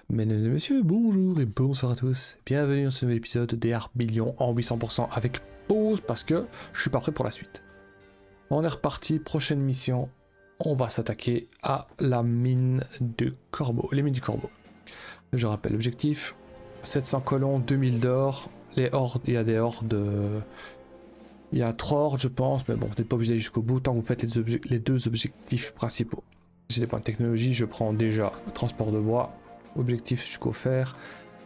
Mesdames et messieurs, bonjour et bonsoir à tous. Bienvenue dans ce nouvel épisode des Arbillions en 800% avec pause parce que je suis pas prêt pour la suite. On est reparti, prochaine mission. On va s'attaquer à la mine de Corbeau, les mines du Corbeau. Je rappelle l'objectif, 700 colons, 2000 d'or. Les hordes, il y a des hordes... Il y a 3 hordes je pense, mais bon, vous n'êtes pas obligé d'aller jusqu'au bout tant que vous faites les deux objectifs principaux. J'ai des points de technologie, je prends déjà le transport de bois, objectif jusqu'au fer.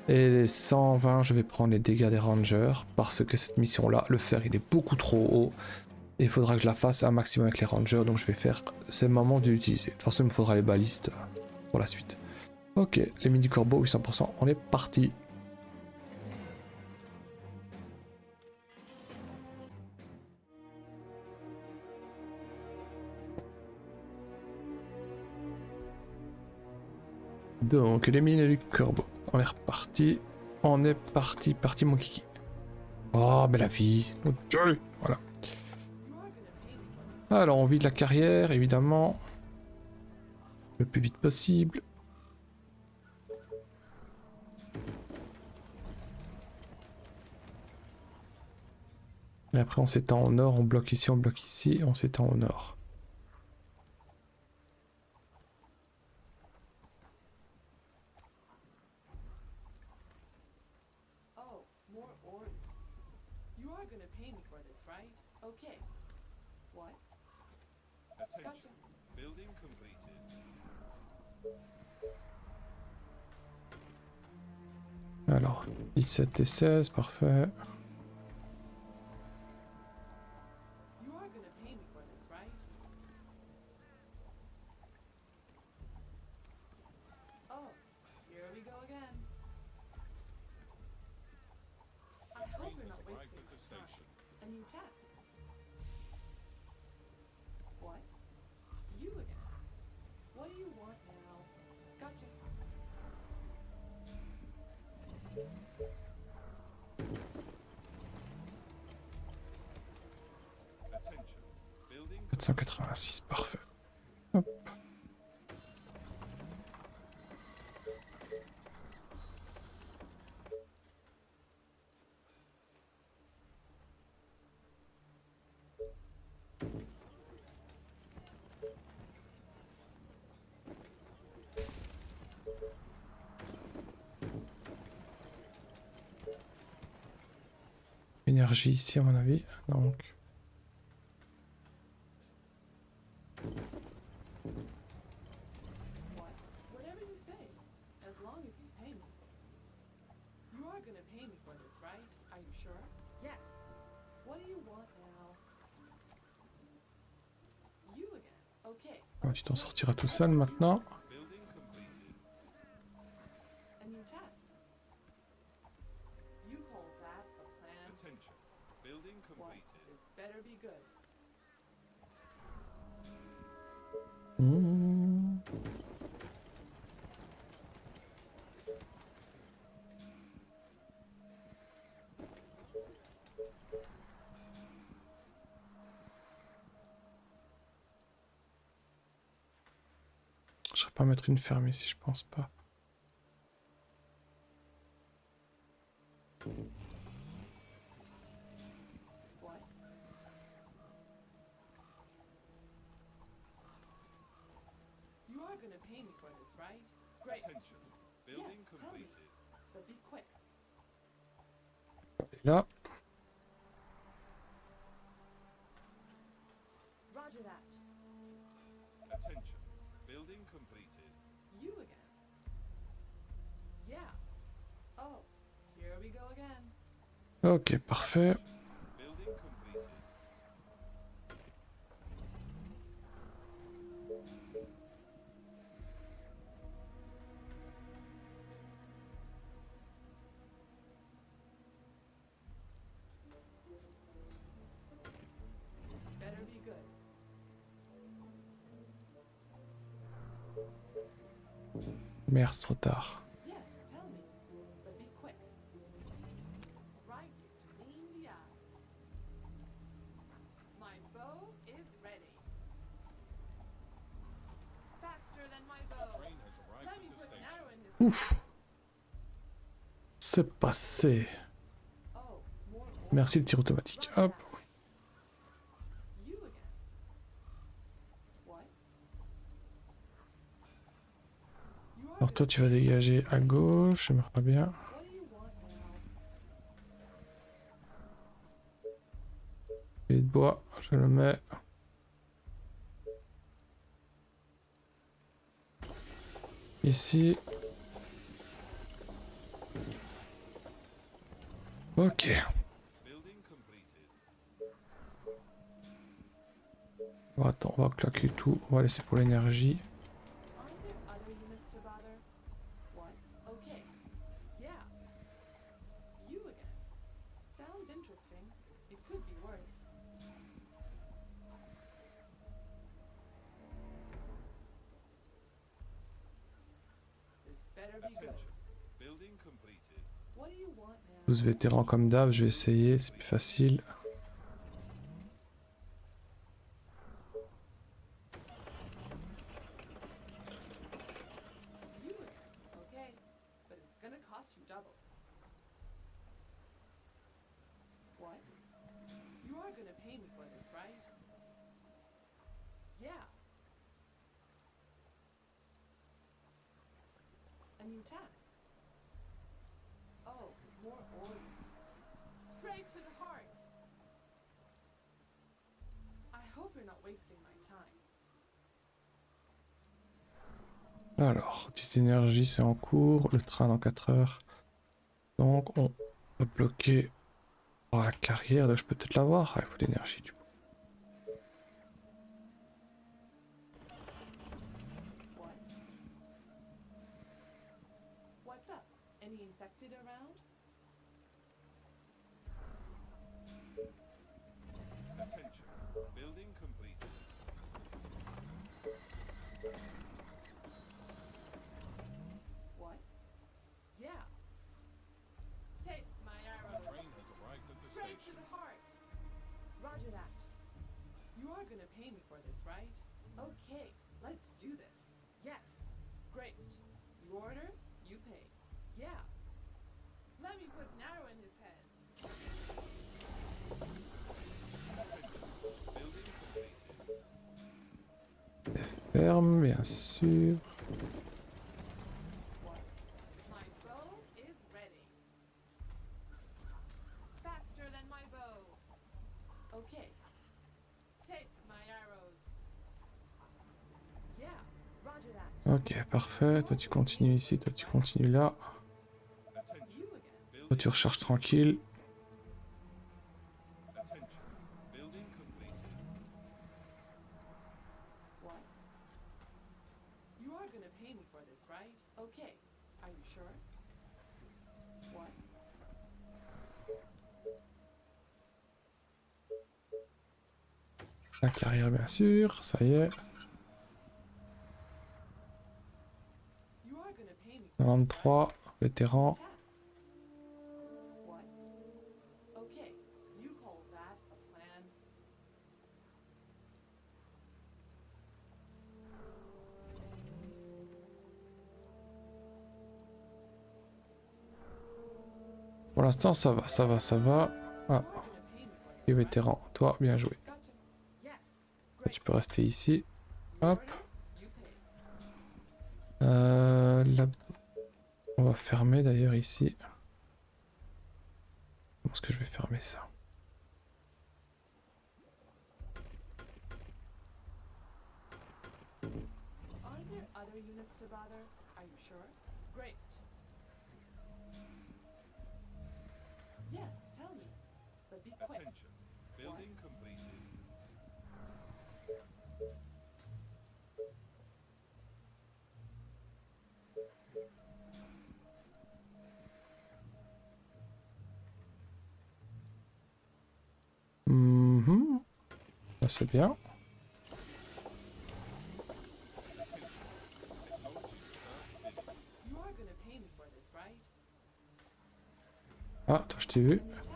Et les 120, je vais prendre les dégâts des rangers, parce que cette mission-là, le fer, il est beaucoup trop haut. Et il faudra que je la fasse un maximum avec les rangers, donc je vais faire... C'est le moment de l'utiliser. De toute façon, il me faudra les balistes pour la suite. Ok, les mines du Corbeau, 800%, on est parti. Donc, les mines du Corbeau, on est reparti. On est parti mon kiki. Oh, mais la vie. Voilà. Alors, on vide la carrière, évidemment. Le plus vite possible. Et après, on s'étend au nord, on bloque ici, on s'étend au nord. Alors, 17 et 16, parfait. « 486, parfait. Hop. Énergie ici à mon avis, donc... Oh, tu t'en sortiras tout seul maintenant. Je ne vais pas mettre une ferme ici, je pense pas. Et là. Ok, parfait. Merde, trop tard. Ouf. c'est passé. Merci le tir automatique. Hop. Alors toi tu vas dégager à gauche, j'aimerais bien. Et de bois, je le mets. Ici. Ok. Bon, attends, on va claquer tout. On va laisser pour l'énergie. Attention. Building completed. 12 vétérans comme d'hab, je vais essayer, c'est plus facile. A new task. Oh, more orders. Straight to the heart. I hope you're not wasting my time. Alors, 10 énergie, c'est en cours. Le train dans 4 heures. Donc, on va bloquer la carrière. Donc, je peux peut-être l'avoir. Ah, il faut de l'énergie du coup. What? What's up? Any infected around? Attention. Building completed. What? Yeah. Taste my arrow. Train has arrived at the Straight to station. the heart. Roger that. You are gonna pay me for this, right? Okay, let's do this. Yes. Great. You order, you pay. Yeah. Let me put an arrow in his head. Attention. Building completed. Ferme, bien sûr. What? My bow is ready. Faster than my bow. Okay. Taste my arrows. Yeah, roger that. Ok, parfait. Toi, tu continues ici. Toi, tu continues là. Attention. You again. Toi, Building. tu recharges tranquille. Attention. Building completed. What? You are gonna pay me for this, right? Okay. Are you sure? What? La carrière, bien sûr. Ça y est. You are gonna pay me for this, right? 93 vétérans. Task. What? Okay. You call that a plan? Pour l'instant, ça va, ça va, ça va. Ah, You are gonna pay me for et this, right? vétéran. Toi, bien joué. Gotcha. Yes. Toi, Great. tu peux rester ici. You Hop. order, you pay. Là, on va fermer d'ailleurs ici. Comment est-ce que je vais fermer ça? Aren't there other units to bother? Are you sure? Great. Yes, tell me. But be quick. Attention. Building completed. Mhm. Ça, c'est bien. Technology research finished. You are gonna pay me for this, right? Ah, toi, je t'ai vu. A new task.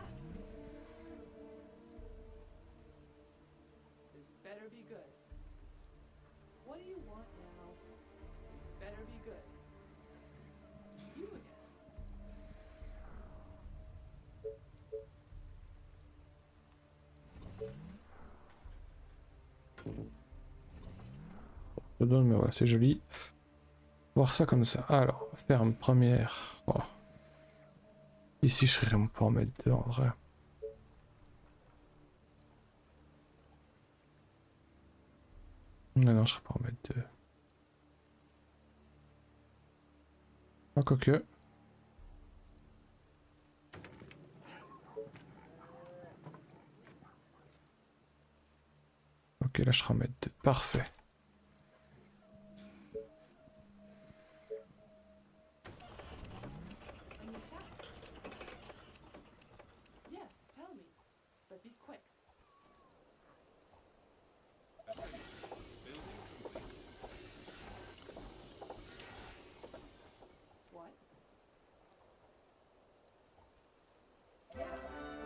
This better be good. What do you want now? This better be good. You again. donne, mais voilà, c'est joli. Voir ça comme ça. Alors, ferme première. Oh. Ici, je serais vraiment pas en mettre deux en vrai. Non, non, je serais pas en mettre deux. Ah, quoique. Ok, là, je serais en mettre deux. Parfait. An attack. Yes, tell me. But be quick. Attention. Building completed. What? Yeah,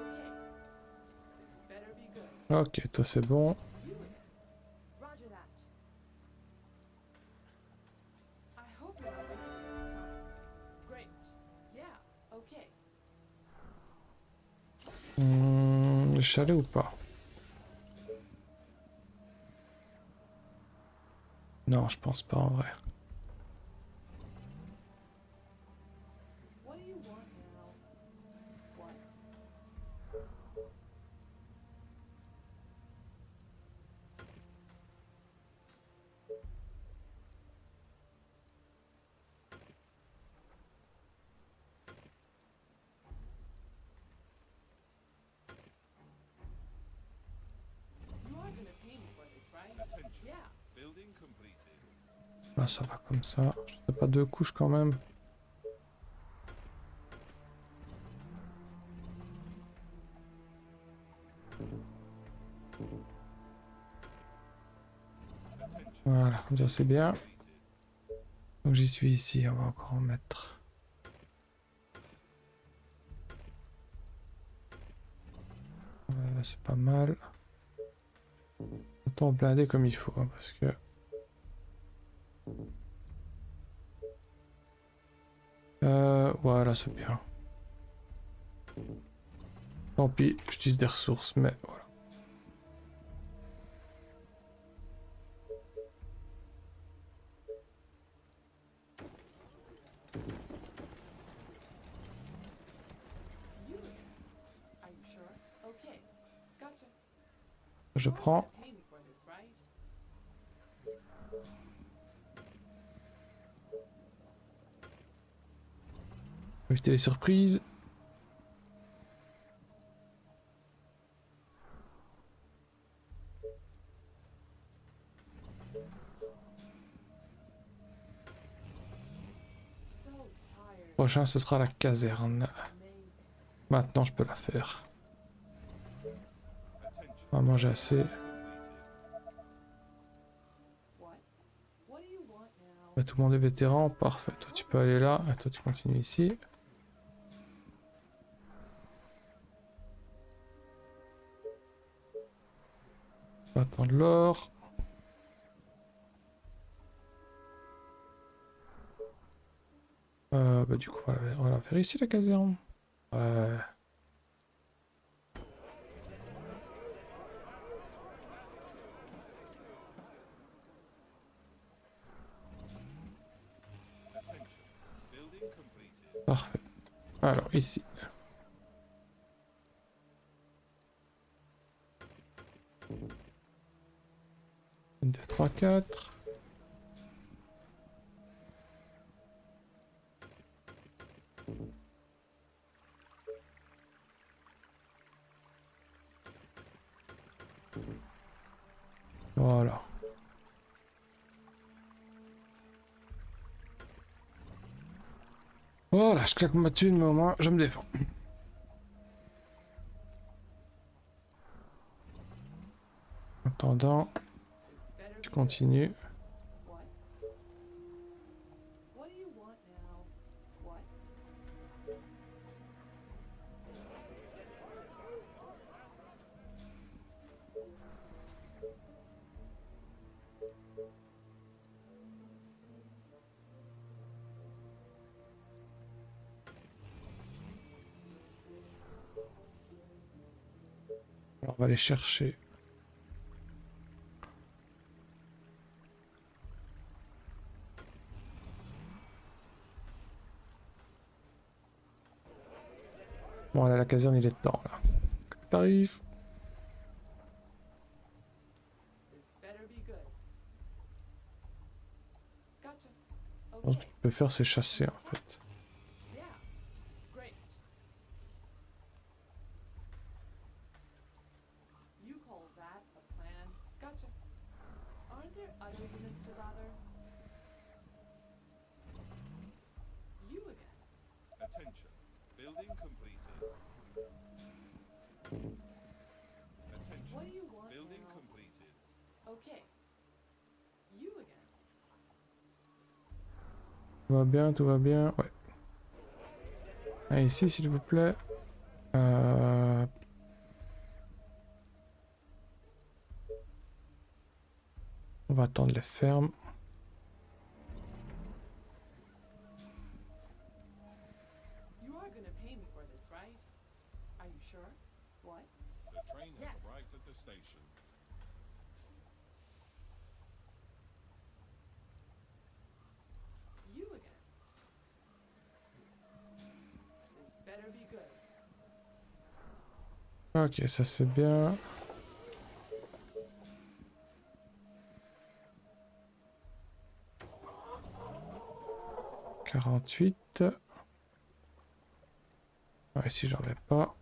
okay. This better be good. Ok, toi, c'est bon. You again. Roger that. I hope you're not wasting any time. Great. Yeah, okay. Le chalet ou pas? Non, je pense pas en vrai. What do you want now? What? You are gonna pay me for this, right? Attention. Yeah. Building completed. Là, ça va comme ça. Je fais pas deux couches quand même. Attention. Voilà, comme ça c'est bien. Completed. Donc j'y suis ici, on va encore en mettre. Voilà, c'est pas mal. Autant blinder comme il faut, hein, parce que... voilà, c'est bien. Tant pis, j'utilise des ressources, mais voilà. You again. Are you sure? Okay. Gotcha. Je You are prends. gonna pay me for this, right? Éviter les surprises. So tired. Prochain, ce sera la caserne. Amazing. Maintenant, je peux la faire. Attention. On va manger assez. Completed. What? What do you want now? Bah, tout le monde est vétéran, parfait. Toi, tu peux aller là, et toi, tu continues ici. On va attendre l'or. Bah, du coup, on va la faire ici, la caserne. Ouais. Attention. Building completed. Parfait. Alors, ici. 1, 2, 3, 4. Voilà. Voilà, je claque ma thune, mais au moins, je me défends. En attendant, This better je be good. continue. What? What do you want now? What? Alors, on va aller chercher. Voilà, la caserne, il est dedans, là. T'arrives. This better be good. Gotcha. Ce que Okay. tu peux faire, c'est chasser, en fait. Yeah. Great. You call that a plan? Gotcha. Aren't there other units to bother? You again. Attention. Building completed. Attention. What do you want Building now? completed. Okay. You again. Tout va bien, tout va bien. Ouais. Ah, ici, s'il vous plaît. On va attendre les fermes. You are gonna pay me for this, right? Are you sure? What? The train has Yes. arrived at the station. You again. This better be good. Ok, ça c'est bien. « 48. » Ouais, si j'en ai pas.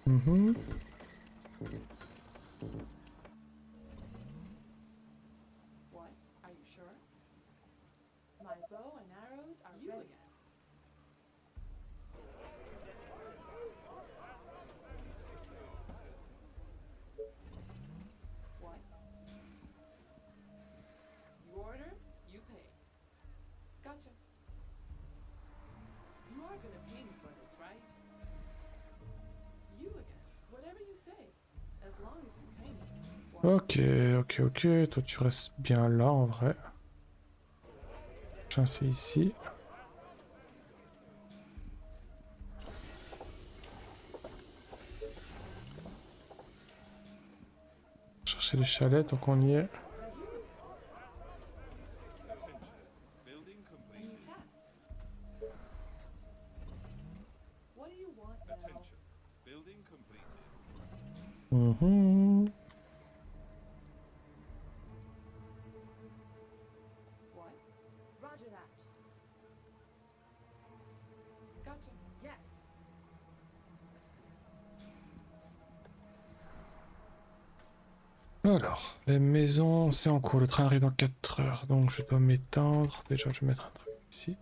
Mhm. What? Are you sure? My bow and arrows are you ready. Again. What? You order, you pay. Gotcha. You are gonna pay me for this, right? You again. Whatever you say. As long as you pay me. What? Ok. Toi, tu restes bien là, en vrai. Tiens, c'est ici. Chercher les chalets, donc on y est. Attention. Building A new completed. task. What do you want now? Attention. Building completed. Mhm. What? Roger that. Gotcha. Yes. Alors, les maisons, c'est en cours. Le train arrive dans 4 heures, donc je dois m'étendre. Déjà, je vais mettre un truc ici.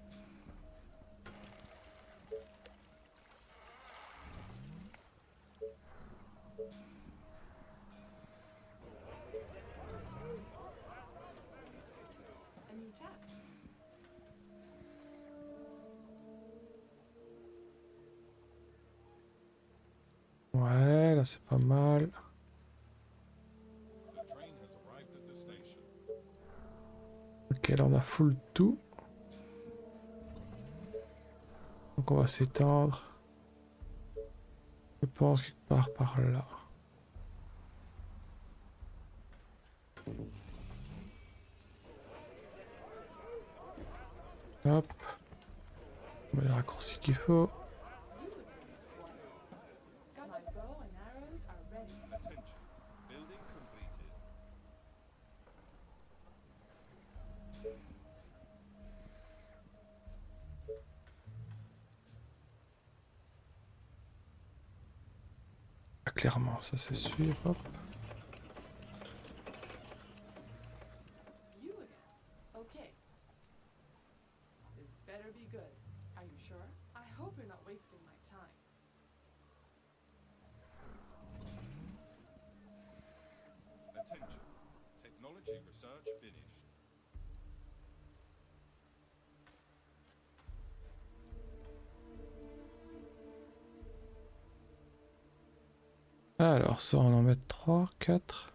A new task. Ouais, là, c'est pas mal. The train has arrived at the station. Ok, là, on a full tout. Donc, on va s'étendre. Je pense quelque part par là. Hop. On met les raccourcis qu'il faut. You again. What? Gotcha. My bow and arrows are ready. Attention. Building completed. Ah, clairement, ça c'est sûr. Hop. You again. Okay. This better be good. Are you sure? I hope you're not wasting my time. Attention. Technology research finished. Alors, ça, on en met 3, 4.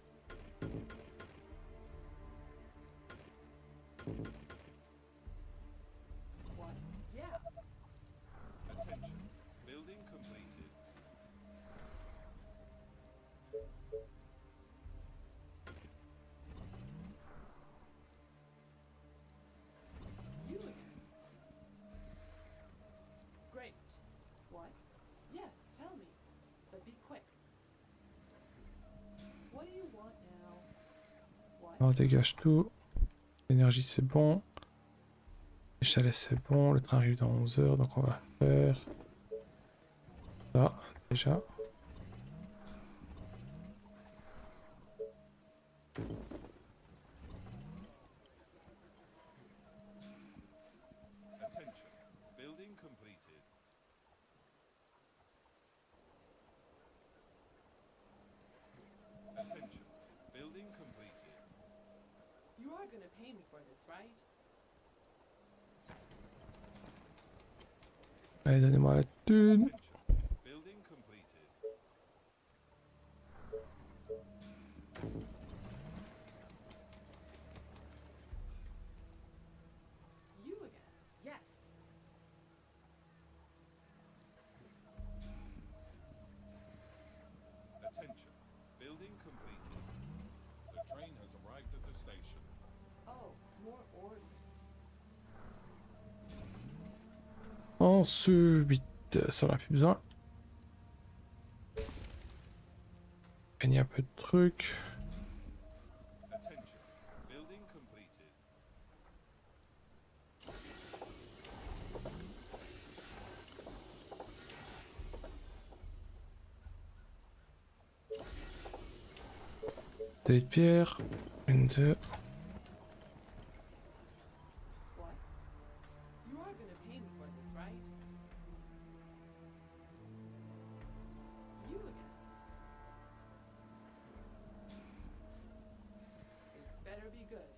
On dégage tout. L'énergie c'est bon. Les chalets c'est bon. Le train arrive dans 11 heures, donc on va faire ça déjà. Attention. Building completed. Attention. Building completed. You are gonna pay me for this, right? Allez, donnez-moi la thune. Attention. Building completed. You again. Yes. Attention. Building completed. The train has arrived at the station. Oh, more orders. Ensuite, ça n'a plus besoin. Gagner un peu de trucs. Attention. Building completed. Des pierres. Une, deux. What? You are gonna pay me for this, right? You again. This better be good.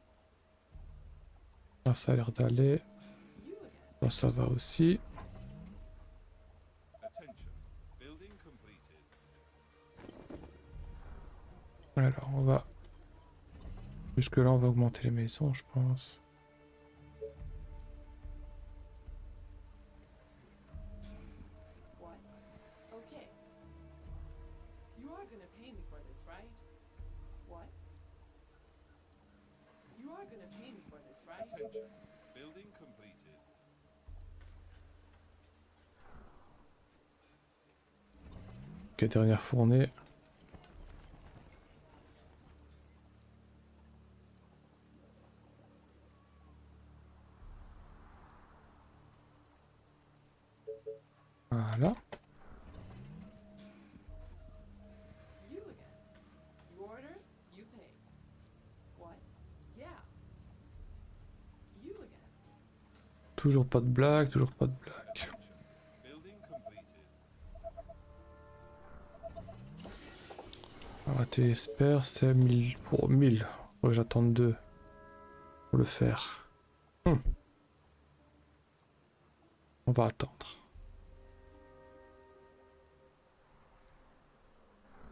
Là, ça a l'air d'aller. You again. Là, ça va aussi. Attention. Building completed. Alors, on va... Jusque là, on va augmenter les maisons, je pense. What? Okay. You are gonna pay me for this, right? What? You are gonna pay me for this, right? Attention. Building completed. Ok, dernière fournée. Voilà. You again. You order, you pay. What? Yeah. You again. Toujours pas de blague, toujours pas de blague. Attention. Building completed. Alors, la télésphère, c'est 1000 pour 1000. Faut que j'attende 2 pour le faire. On va attendre.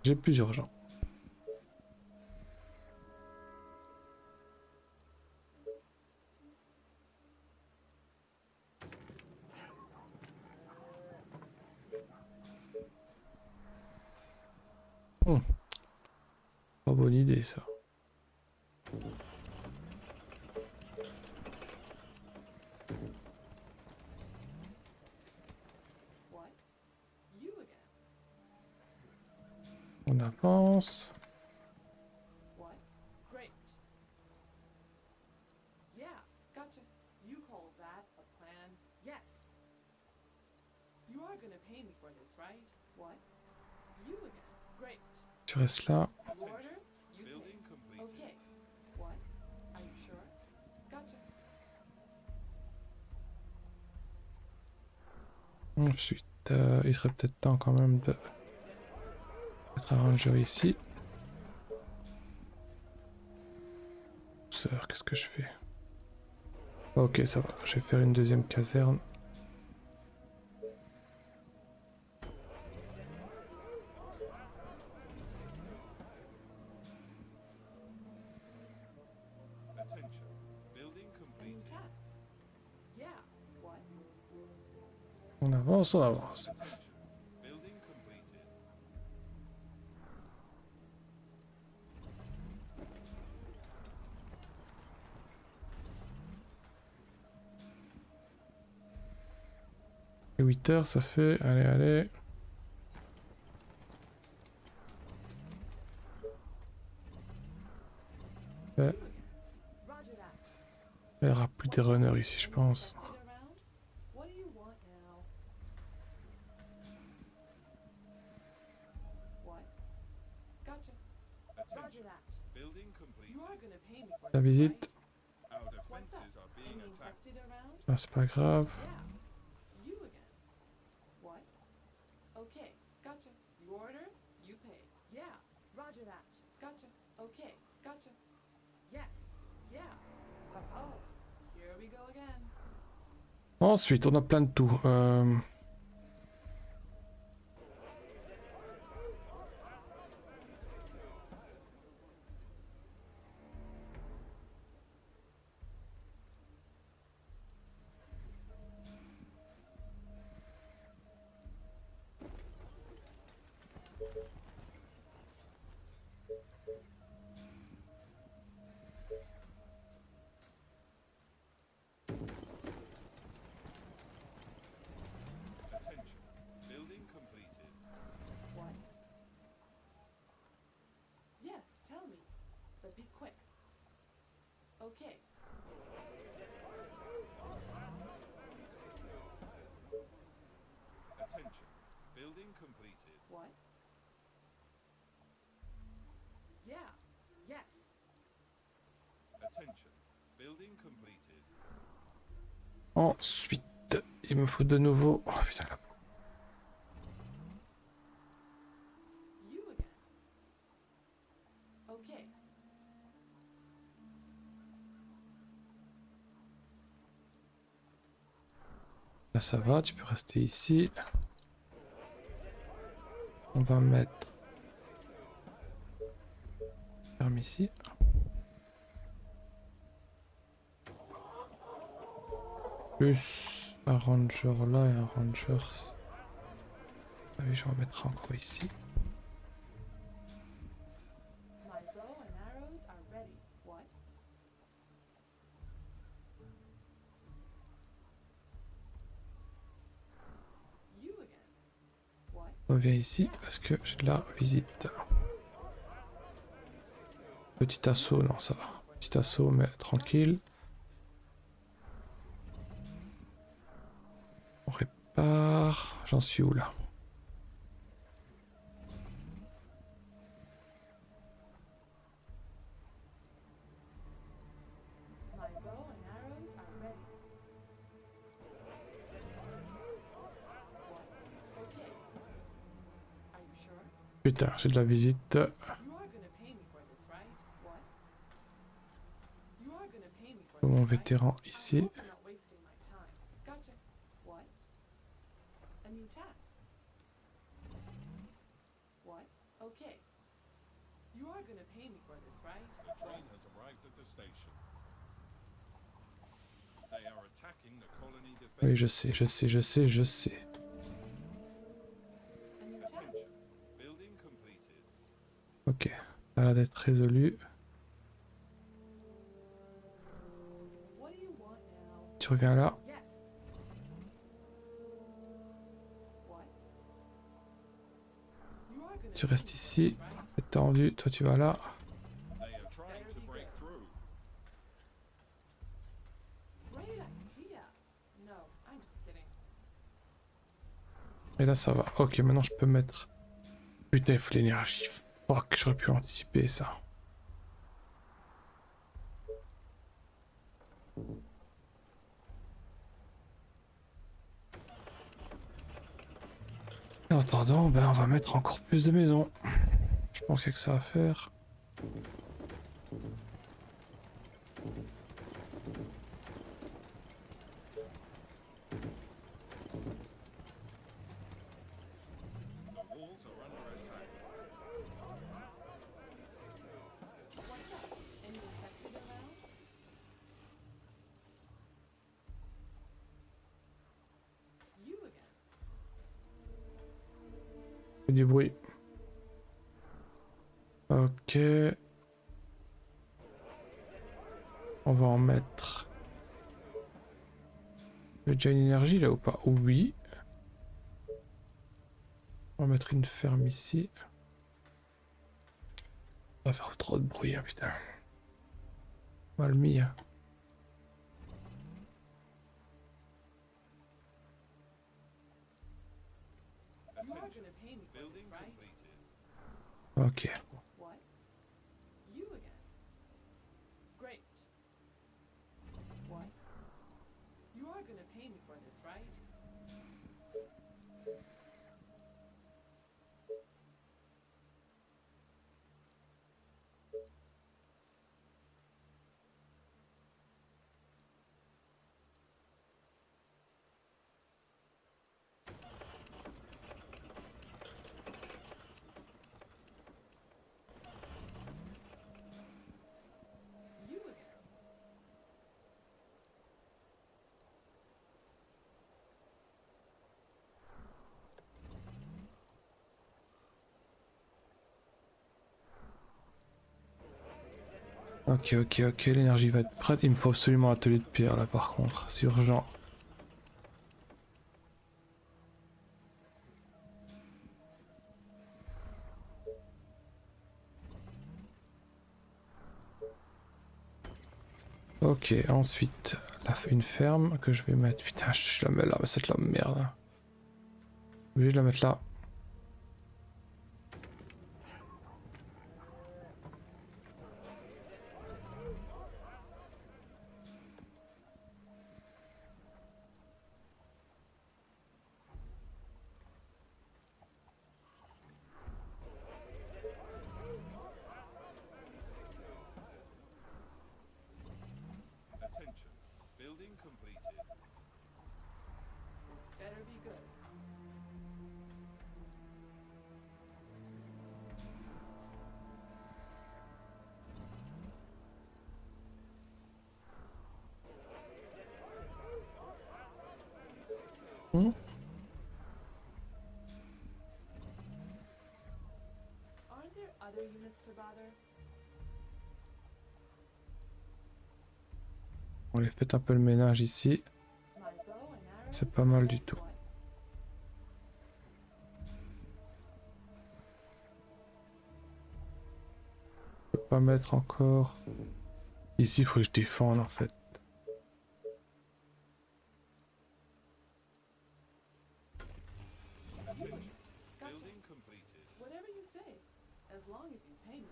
J'ai plus urgent. Pas bonne idée ça. What? You again. On avance. What? Great. Yeah, gotcha. You call that a plan? Yes. You are gonna pay me for this, right? What? You again. Great. Tu restes là. You order, you pay. Building completed. Okay. What? Are you sure? Gotcha. Ensuite, il serait peut-être temps quand même de mettre un ranger ici. Sœur, qu'est-ce que je fais? Ok, ça va. Je vais faire une deuxième caserne. Attention. Building completed. Test. Yeah. What? On avance, on avance. Attention. Building completed. Et 8 heures, ça fait... Allez, allez. Ouais. Il y aura plus des runners ici, je pense. What do you want now? What? Gotcha. Roger Attention. that. Building completed. You are gonna pay me for La this, visite. right? Our What's up? defenses are being Any attacked. infected around? Ah, c'est pas grave. Yeah. You again. What? Okay. Gotcha. You order, you pay. Yeah. Roger that. Gotcha. Okay. Gotcha. Yes. Yeah. Oh. Here we go again. Ensuite, on a plein de tout. Attention. Building completed. What? Yes, tell me. But be quick. Okay. Attention. Building completed. What? Yeah. Yes. Attention. Building completed. Ensuite, il me faut de nouveau... Oh putain, la... You again. Okay. Là ça va, tu peux rester ici. On va mettre... Ferme ici. Plus un ranger là et un ranger... Ah oui, je vais en mettre un gros ici. My bow and arrows are ready. What? You again. What? Reviens ici parce que j'ai de la visite. Petit assaut, non ça va. Petit assaut mais tranquille. On répare. J'en suis où là? My bow and arrows are ready. What? Okay. Are you sure? Putain, j'ai de la visite. You are gonna pay me for this, right? What? You are gonna pay me for Mon this, right? vétéran I ici. hope you're not wasting my time. Gotcha. What? A new task. What? Okay. You are gonna pay me for this, right? The train has arrived at the station. They are attacking the colony defense. Oui, je sais, je sais, je sais, je sais. A new task. Attention. Building completed. Ok, ça a l'air d'être résolu. What do you want now? Tu reviens là. Yes. What? You are gonna Tu pay restes me for ici. this, right? C'est tendu. Toi, tu vas là. They are trying to break through. Great idea. No, I'm just kidding. Et là, ça va. Ok, maintenant, je peux mettre... Putain, il faut l'énergie. Fuck, j'aurais pu anticiper ça. En attendant, ben, on va mettre encore plus de maisons. Je pense qu'il y a que ça à faire. The walls are under attack. What's up? Any infected around? You again. Il y a du bruit. Ok. On va en mettre... Il y a déjà une énergie là ou pas? Oui. On va mettre une ferme ici. On va faire trop de bruit, hein, putain. Mal mis. Hein. Ok. What? You again. Great. What? You are gonna pay me for this, right? You again. Ok, ok, ok, l'énergie va être prête. Il me faut absolument l'atelier de pierre là par contre, c'est urgent. Ok, ensuite, là, une ferme que je vais mettre. Putain, je la mets là, mais cette là, merde. Obligé de la mettre là. Attention. Building completed. This better be good. Hmm. Aren't there other units to bother? On les fait un peu le ménage ici. My bow and arrows? C'est pas mal du tout. What? Je peux pas mettre encore. Ici, il faut que je défende en fait. Attention. Gotcha. Building completed. Whatever you say, as long as you pay me.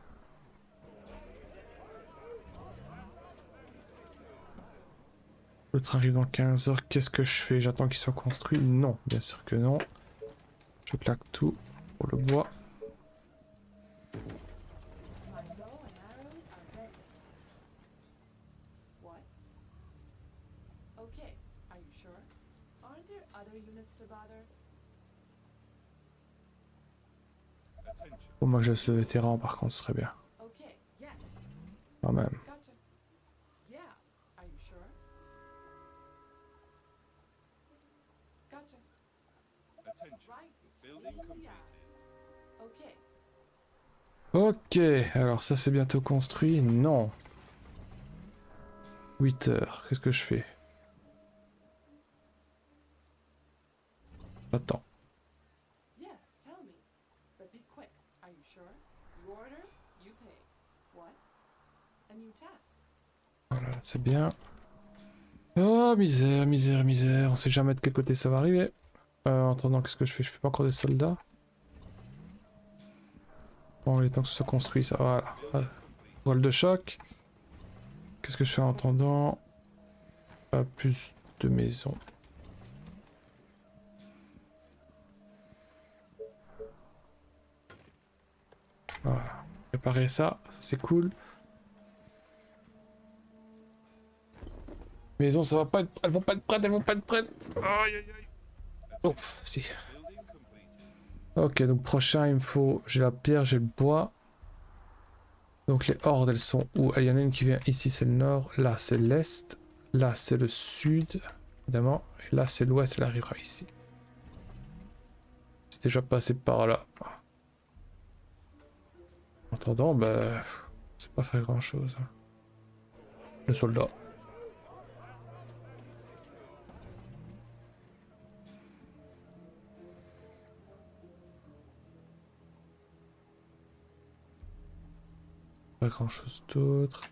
Le train arrive dans 15 heures. Qu'est-ce que je fais? J'attends qu'il soit construit? Non, bien sûr que non. Je claque tout pour le bois. My bow and arrows are ready. What? Okay, are you sure? Aren't there other units to bother? Attention. Pour moi, je laisse le vétéran par contre, ce serait bien. Okay, yes, Quand même. gotcha. Yeah, are you sure? Gotcha. Attention. Right. Building completed. Okay. Ok, alors ça c'est bientôt construit. Non. 8 heures, qu'est-ce que je fais? Attends. Yes, tell me. But be quick. Are you sure? You order, you pay. What? A new task. Voilà, c'est bien. Oh, misère, misère, misère. On sait jamais de quel côté ça va arriver. En attendant, qu'est-ce que je fais? Je fais pas encore des soldats. Bon, il est temps que ce soit construit, ça. Voilà. Voile de choc. Qu'est-ce que je fais en attendant? Plus de maisons. Voilà. Préparer ça, ça c'est cool. Maisons, ça va pas être... Elles vont pas être prêtes, elles vont pas être prêtes. Aïe, aïe, aïe. Ouf, si. Building completed. Ok, donc prochain, il me faut... J'ai la pierre, j'ai le bois. Donc les hordes, elles sont où? Ah, il y en a une qui vient ici, c'est le nord. Là, c'est l'est. Là, c'est le sud, évidemment. Et là, c'est l'ouest, elle arrivera ici. C'est déjà passé par là. En attendant, bah... C'est pas faire grand-chose. Hein. Le soldat. Pas grand-chose d'autre.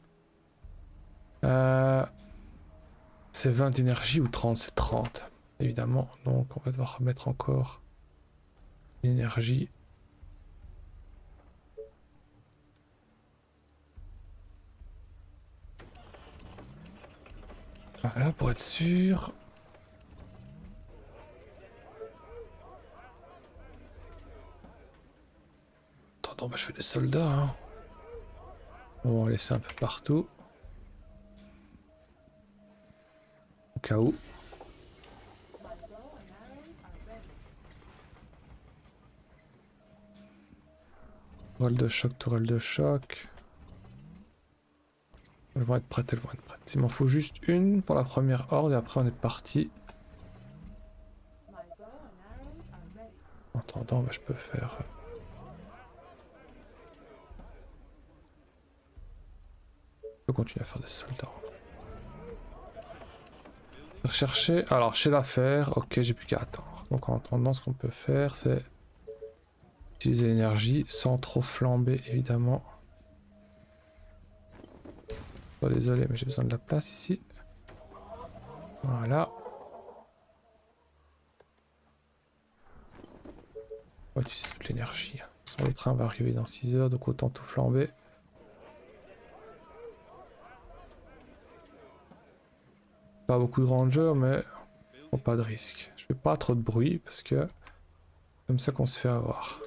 C'est 20 d'énergie ou 30? C'est 30, évidemment. Donc on va devoir remettre encore l'énergie. Voilà, pour être sûr. Attends, bah, je fais des soldats. Hein. On va laisser un peu partout. Au cas où. My bow and arrows are ready. Tourelle de choc, tourelle de choc. Elles vont être prêtes, elles vont être prêtes. Il m'en faut juste une pour la première horde et après on est parti. My bow and arrows are ready. En attendant, bah, je peux faire... Je peux continuer à faire des soldats. Rechercher... Alors, chez l'affaire, ok, j'ai plus qu'à attendre. Donc en attendant, ce qu'on peut faire, c'est... utiliser l'énergie sans trop flamber, évidemment. Oh, désolé, mais j'ai besoin de la place ici. Voilà. Ouais, tu sais, toute l'énergie. Sans le train va arriver dans 6 heures, donc autant tout flamber. Pas beaucoup de rangers, mais bon, pas de risque. Je fais pas trop de bruit parce que comme ça qu'on se fait avoir.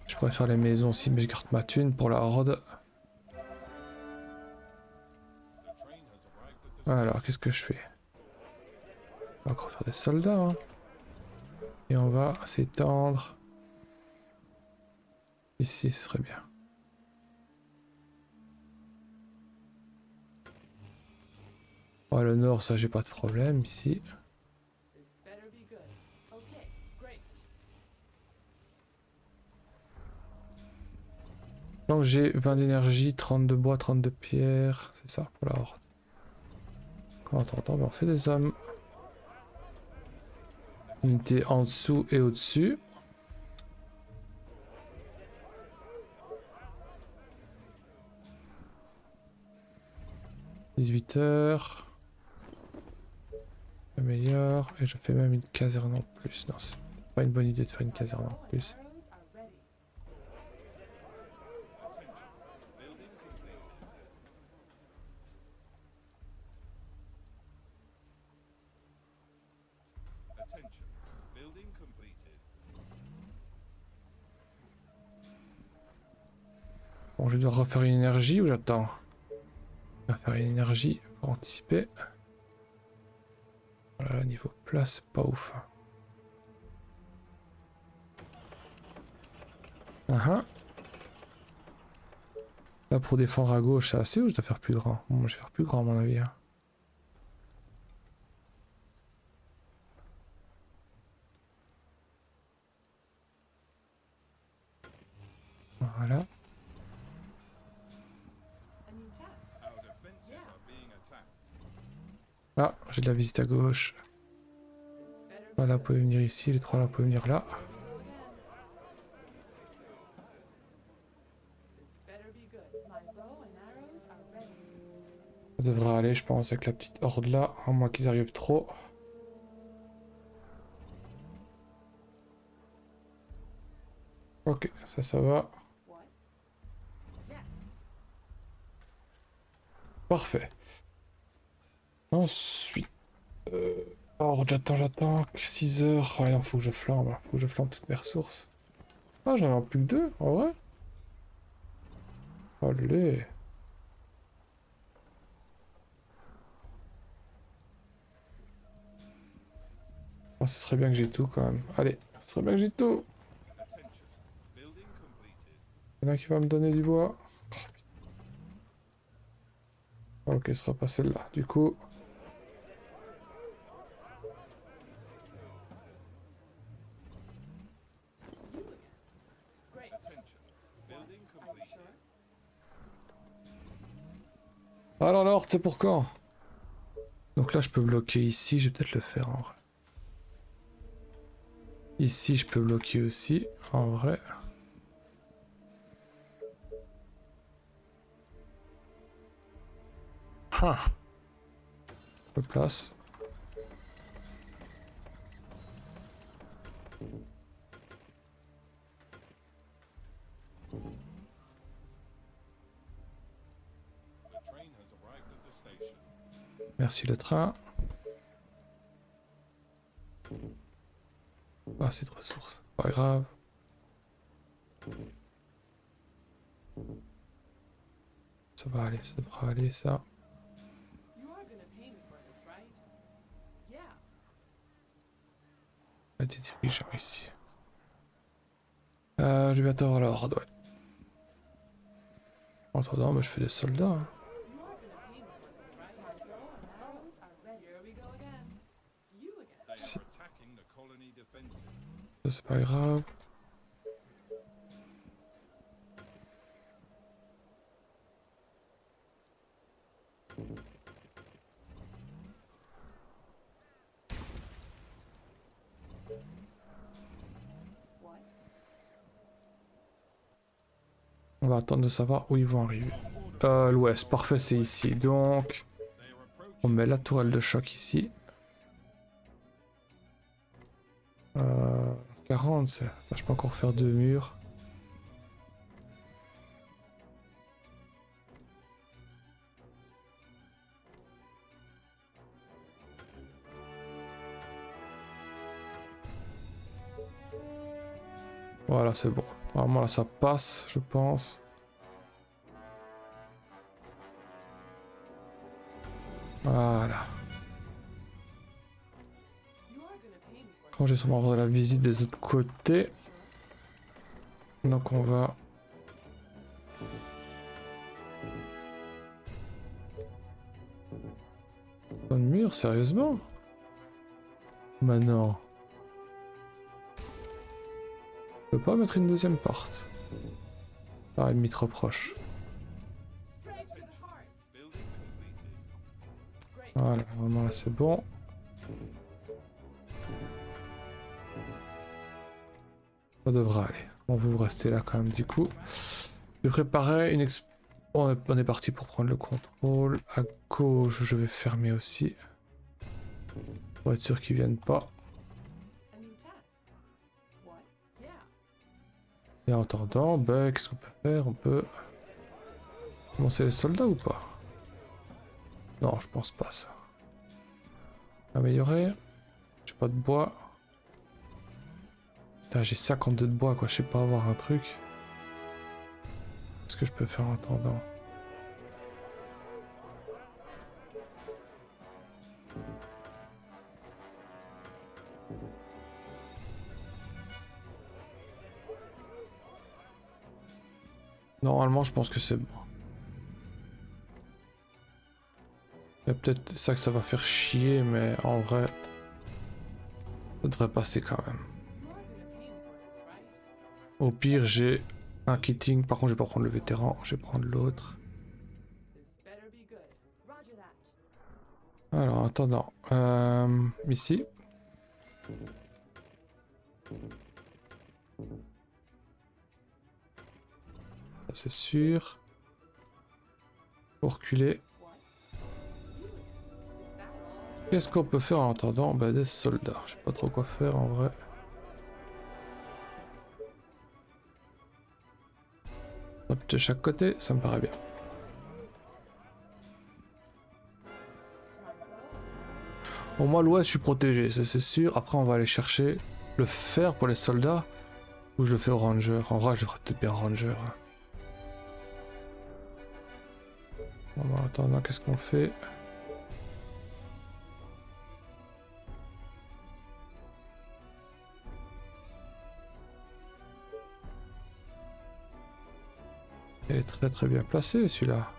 Je pourrais faire les maisons aussi, mais je garde ma thune pour la horde. Alors, qu'est-ce que je fais? On va encore faire des soldats. Hein. Et on va s'étendre. Ici, ce serait bien. Oh, le nord, ça, j'ai pas de problème ici. This better be good. Okay, great. Donc j'ai 20 d'énergie, 30 de bois, 30 de pierre. C'est ça pour la horde. En attendant, ben on fait des hommes. Unité en dessous et au-dessus. « 18h. J'améliore. Et je fais même une caserne en plus. Non, c'est pas une bonne idée de faire une caserne en plus. Arrows are ready. Attention. Building completed. Bon, je dois refaire une énergie ou j'attends? Je vais faire une énergie pour anticiper. Voilà, niveau place, c'est pas ouf. Là, pour défendre à gauche, c'est assez ou je dois faire plus grand? Bon, je vais faire plus grand à mon avis. Hein. Voilà. A new task. Our defenses are being attacked. Là, j'ai de la visite à gauche. This better be Voilà, vous good. pouvez venir ici, les trois là, vous pouvez venir là. This better be good. My bow and arrows are ready. Ça devrait aller, je pense, avec la petite horde là, à moins qu'ils arrivent trop. Ok, ça va. What? Yes. Parfait. Ensuite... alors, j'attends. 6 heures. Ouais, non, faut que je flambe. Faut que je flambe toutes mes ressources. Ah, j'en ai plus que 2, en vrai. Allez. Oh, ce serait bien que j'ai tout, quand même. Allez, ce serait bien que j'ai tout. Attention. Building completed. Il y en a qui va me donner du bois. Oh, putain. Ok, ce sera pas celle-là. Du coup... You again. Great. Attention. Building Are you completed. sure? Alors l'ordre, c'est pour quand? Donc là, je peux bloquer ici. Je vais peut-être le faire, en vrai. Ici, je peux bloquer aussi, en vrai. Ah. Je place. Merci le train. Pas assez de ressources, pas grave. Ça va aller, ça devra aller ça. You are gonna pay me for this, right? Yeah. Il y a des dirigeants ici. Je vais bientôt avoir l'ordre, ouais. En attendant, je fais des soldats. Hein. You are gonna pay me for this, right? My arrows are ready. Here we go again. You again. They Si. are attacking the colony defenses. Ça c'est pas grave. What? On va attendre de savoir où ils vont arriver. L'ouest, parfait, c'est ici. Donc, They are approaching. on met la tourelle de choc ici. 40, c'est... Je peux encore faire 2 murs. Voilà, c'est bon. Normalement, là, ça passe, je pense. Voilà. You are gonna pay me for Quand j'ai sûrement avoir de la visite des autres côtés. Donc on va... Dans le mur, sérieusement? Maintenant. Je peux pas mettre une deuxième porte. Ah, ennemi trop proche. straight to the heart. Building completed. Great. Voilà, normalement là c'est bon. Ça devrait aller. On va vous rester là quand même du coup. Je vais préparer une on est parti pour prendre le contrôle. À gauche, je vais fermer aussi. Pour être sûr qu'ils viennent pas. A new task. What? Yeah. Et en attendant, bah, qu'est-ce qu'on peut faire? On peut commencer les soldats ou pas? Non, je pense pas ça. Améliorer. J'ai pas de bois. Putain, j'ai 52 de bois quoi, je sais pas avoir un truc. Qu'est-ce que je peux faire en attendant? Normalement, je pense que c'est bon. Il y a peut-être ça que ça va faire chier, mais en vrai, ça devrait passer quand même. You are gonna pay me for this, right? Au pire, j'ai un kitting. Par contre, je vais pas prendre le vétéran, je vais prendre l'autre. This better be good. Roger that. Alors, en attendant, ici. Ça, c'est sûr. Pour reculer. What? You? Is that all? Qu'est-ce qu'on peut faire en attendant? Bah, des soldats. Je sais pas trop quoi faire en vrai. Hop, de chaque côté, ça me paraît bien. Bon, moi, l'ouest, je suis protégé, ça c'est sûr. Après, on va aller chercher le fer pour les soldats. Ou je le fais au ranger. En vrai, je le ferai peut-être bien au ranger. Hein. Bon, bah, attends, qu'est-ce qu'on fait? Il est très très bien placé celui-là.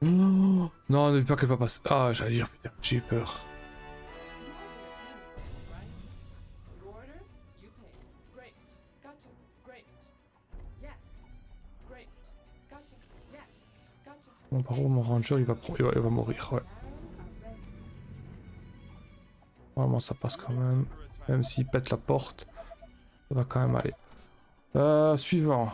Oh non, ne dis pas qu'elle va passer. Ah, j'allais dire, putain, j'ai eu peur. You are gonna pay me for this, right? You order, you pay. Great. Gotcha. Great. Yes. Great. Gotcha. Yes. Gotcha. Bon, par contre, mon ranger, il va mourir, ouais. Vraiment, ça passe quand même. Même s'il pète la porte, ça va quand même aller. Suivant.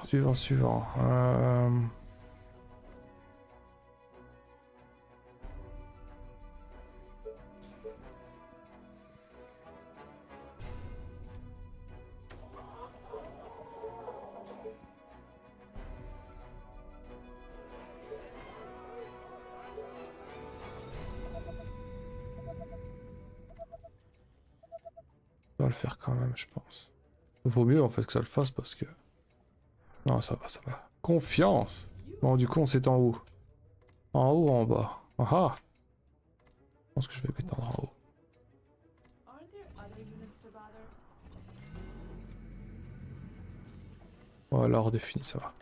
On va le faire quand même, je pense. Vaut mieux en fait que ça le fasse parce que... Non, ça va, ça va. Confiance. Bon, du coup, on s'est en haut. En haut ou en bas? Ah ah. Je pense que je vais m'étendre en haut. Aren't there other units to bother? Voilà, redéfini, ça va.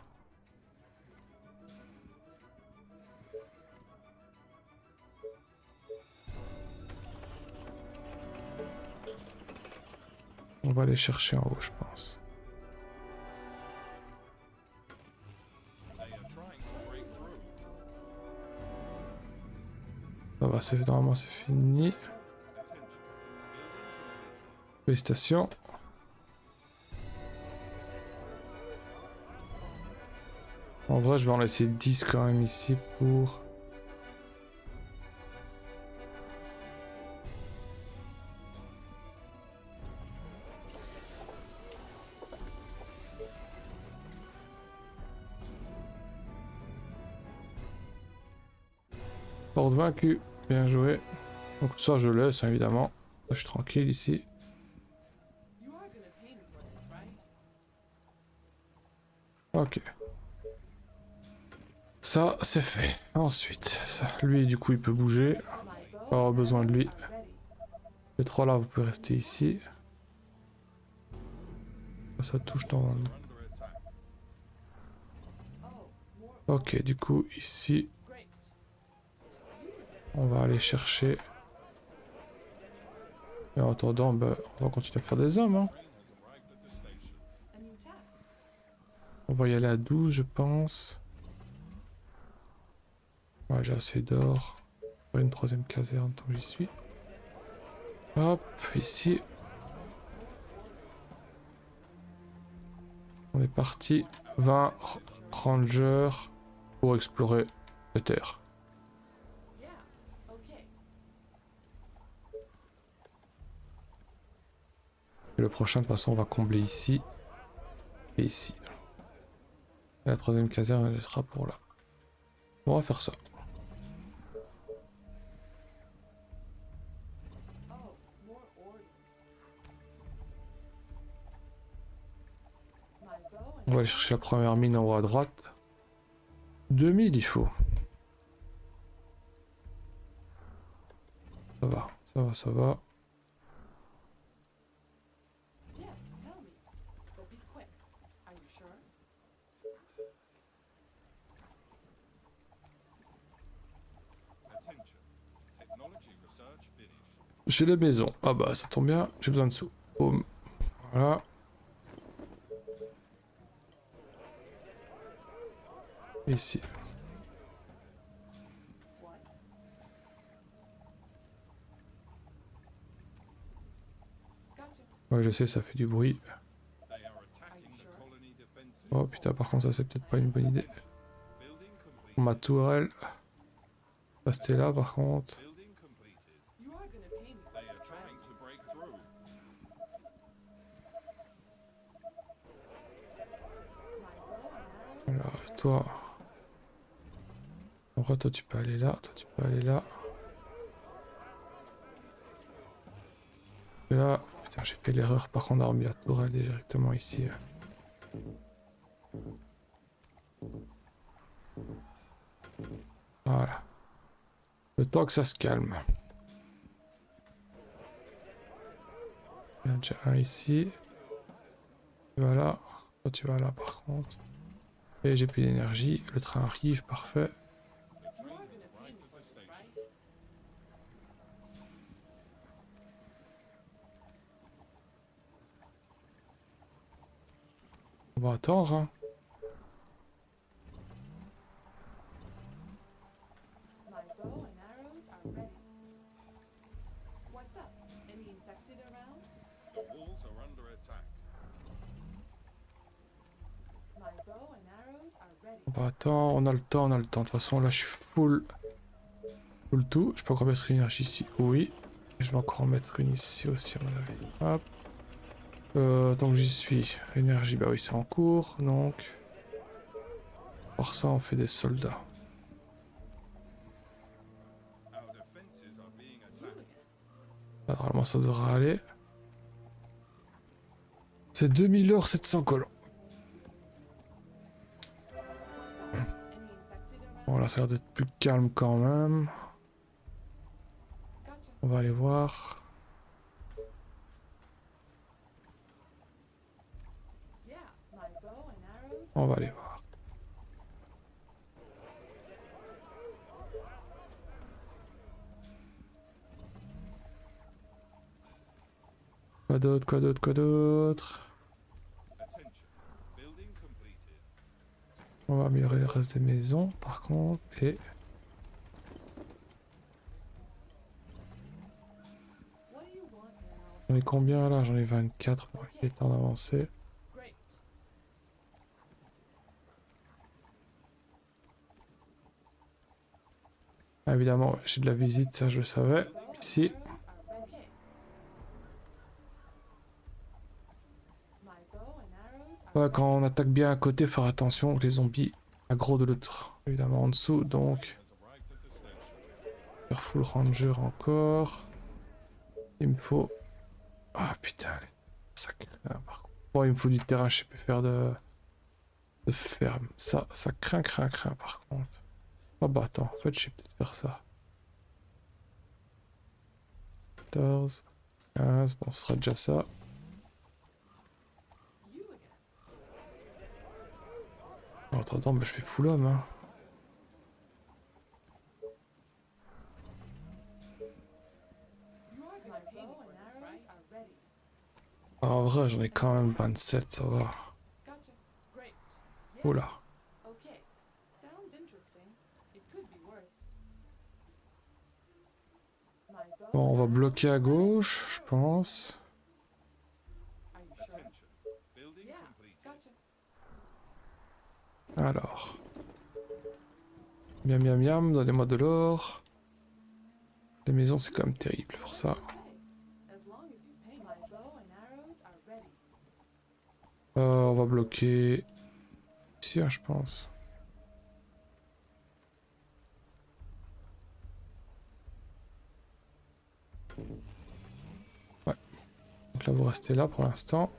On va aller chercher en haut, je pense. They are trying to break through. Ça va, c'est normalement c'est fini. Attention. Building completed. Félicitations. En vrai, je vais en laisser 10 quand même ici pour... Porte vaincue. Bien joué. Donc ça, je laisse, hein, évidemment. Je suis tranquille ici. You are gonna pay me for this, right? Ok. Ça, c'est fait. Ensuite, ça, lui, du coup, il peut bouger. My bow Pas avoir and besoin de lui. arrows are ready. Les trois là, vous pouvez rester ici. Ça touche dans... Under attack. Oh, more. Ok, du coup, ici, Great. on va aller chercher. Et en attendant, bah, on va continuer à faire des hommes. Hein. Train has arrived at the station. A new task. On va y aller à 12, je pense. Ouais, j'ai assez d'or. Une troisième caserne tant que j'y suis. Hop, ici. On est parti. 20 rangers pour explorer les terres. Yeah. Okay. Et le prochain, de toute façon, on va combler ici et ici. Et la troisième caserne, elle sera pour là. On va faire ça. Oh, more orders. My bow and On va aller chercher la première mine en haut à droite. 2000 il faut. Ça va, ça va, ça va. yes, tell me. But be quick. Are you sure? Attention. Technology research finished. J'ai les maisons. Ah bah ça tombe bien, j'ai besoin de sous. Boum. Voilà. Ici. What? Gotcha. Ouais, je sais, ça fait du bruit. They are attacking the colony defenses. Oh putain, par contre, ça c'est peut-être pas une bonne idée. Building complete. Ma tourelle. Restez là par contre. Building completed. You are gonna pay me for They are this, trying right? to break through. My bow and arrows. Alors, toi. En vrai, toi tu peux aller là, toi tu peux aller là. Et là, putain, j'ai fait l'erreur par contre d'avoir mis la tourelle directement ici. Voilà. Le temps que ça se calme. Il y en a déjà un ici. Voilà. Toi tu vas là par contre. Et j'ai plus d'énergie. Le train arrive, parfait. The train has arrived at the station. On va attendre. Hein. My bow and arrows are ready. What's up? Any infected around? The walls are under attack. Bah attends, on a le temps, on a le temps. De toute façon, là, je suis full. Full tout. Je peux encore mettre une énergie ici. Oui. Et je vais encore en mettre une ici aussi, à mon avis. Hop. Donc j'y suis. Énergie, bah oui, c'est en cours. Donc. Pour ça, on fait des soldats. Our defenses are being attacked. Là, normalement, ça devrait aller. C'est 2000 heures, 700 colons. Any infected around? Bon, là, ça a l'air d'être plus calme quand même. Gotcha. On va aller voir. Yeah, my bow and arrows. On va aller voir. Quoi d'autre, quoi d'autre, quoi d'autre? Attention. Building completed. On va améliorer le reste des maisons, par contre. Et What do you want now? j'en ai combien là? J'en ai 24. Bon, il est temps d'avancer. Great. Ah, évidemment, ouais, j'ai de la visite, ça je le savais. Ici. Okay. My bow and arrows are Ouais, quand on attaque bien à côté, faire attention que les zombies aggro de l'autre. Évidemment en dessous, donc. Has arrived at the station. Faire full ranger encore. Il me faut. Ah putain, ça craint par contre. Bon, il me faut du terrain, je sais plus faire de ferme. Ça craint par contre. Ah bah attends, en fait, je sais peut-être faire ça. 14, 15, bon, ce sera déjà ça. you again. En attendant, bah, je fais full homme, hein. You are gonna pay me for this, right? Are ready. Ah, en vrai, j'en ai quand même 27, ça va. Gotcha. Great. Yeah. Oula. Okay. Sounds interesting. It could be worse. My bow Bon, on va and bloquer à arrows. gauche, je pense. Are you sure? Attention. Building Yeah. completed. Gotcha. Alors. Miam miam miam, donnez-moi de l'or. Les maisons, c'est quand même terrible pour ça. As long as you pay, my bow and arrows are ready. On va bloquer ici, hein, je pense. Ouais. Donc là, vous restez là pour l'instant.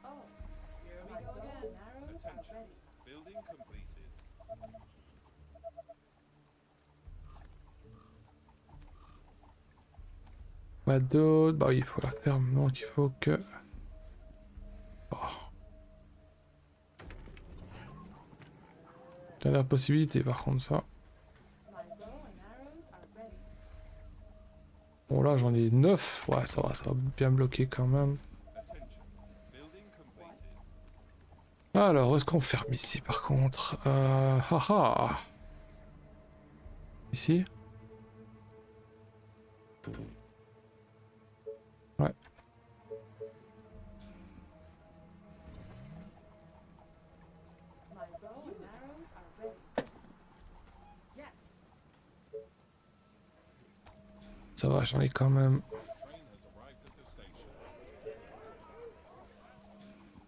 Oh, here we go again. Arrows are Attention. ready. Building completed. Pas d'autre. Bah oui, il faut la ferme. Donc il faut que. Oh. T'as la possibilité par contre ça. My bow and arrows are ready. Bon là j'en ai 9. Ouais ça va bien bloquer quand même. Attention. Building completed. Alors, où est-ce qu'on ferme ici par contre? Haha. Ici? Ouais. My bow and arrows are ready. Yes. Ça va, j'en ai quand même The train has arrived at the station.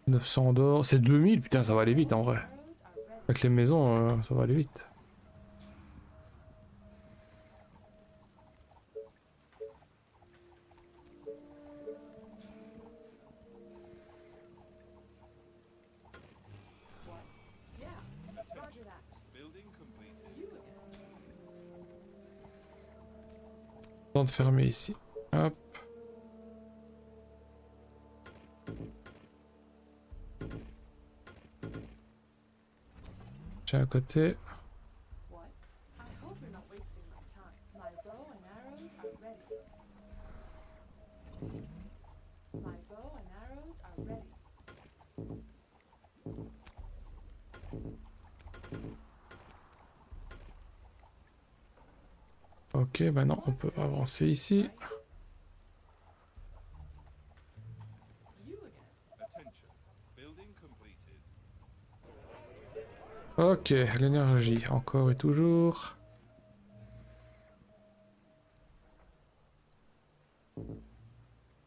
900 d'or. C'est 2000, putain, ça va aller vite en vrai. Arrows are ready. Avec les maisons, ça va aller vite. Yeah. Roger that. Building completed. You again. Temps de fermer ici. Hop. J'ai un côté. What? I hope you're not wasting my time. My bow and arrows are ready. My bow and arrows are ready. Ok, maintenant on peut avancer ici. You again. Ok, l'énergie, encore et toujours.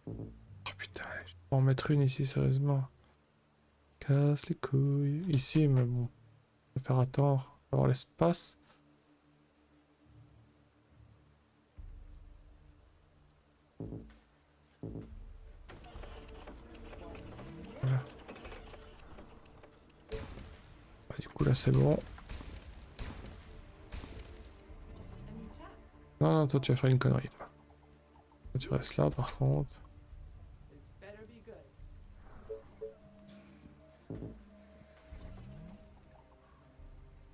Oh putain, je peux en mettre une ici, sérieusement. Casse les couilles. Ici, mais bon, je vais faire attendre, avoir l'espace. Voilà. Ah, du coup, là, c'est bon. A new task. Non, non, toi, tu vas faire une connerie, toi. Toi, tu restes là, par contre. This better be good.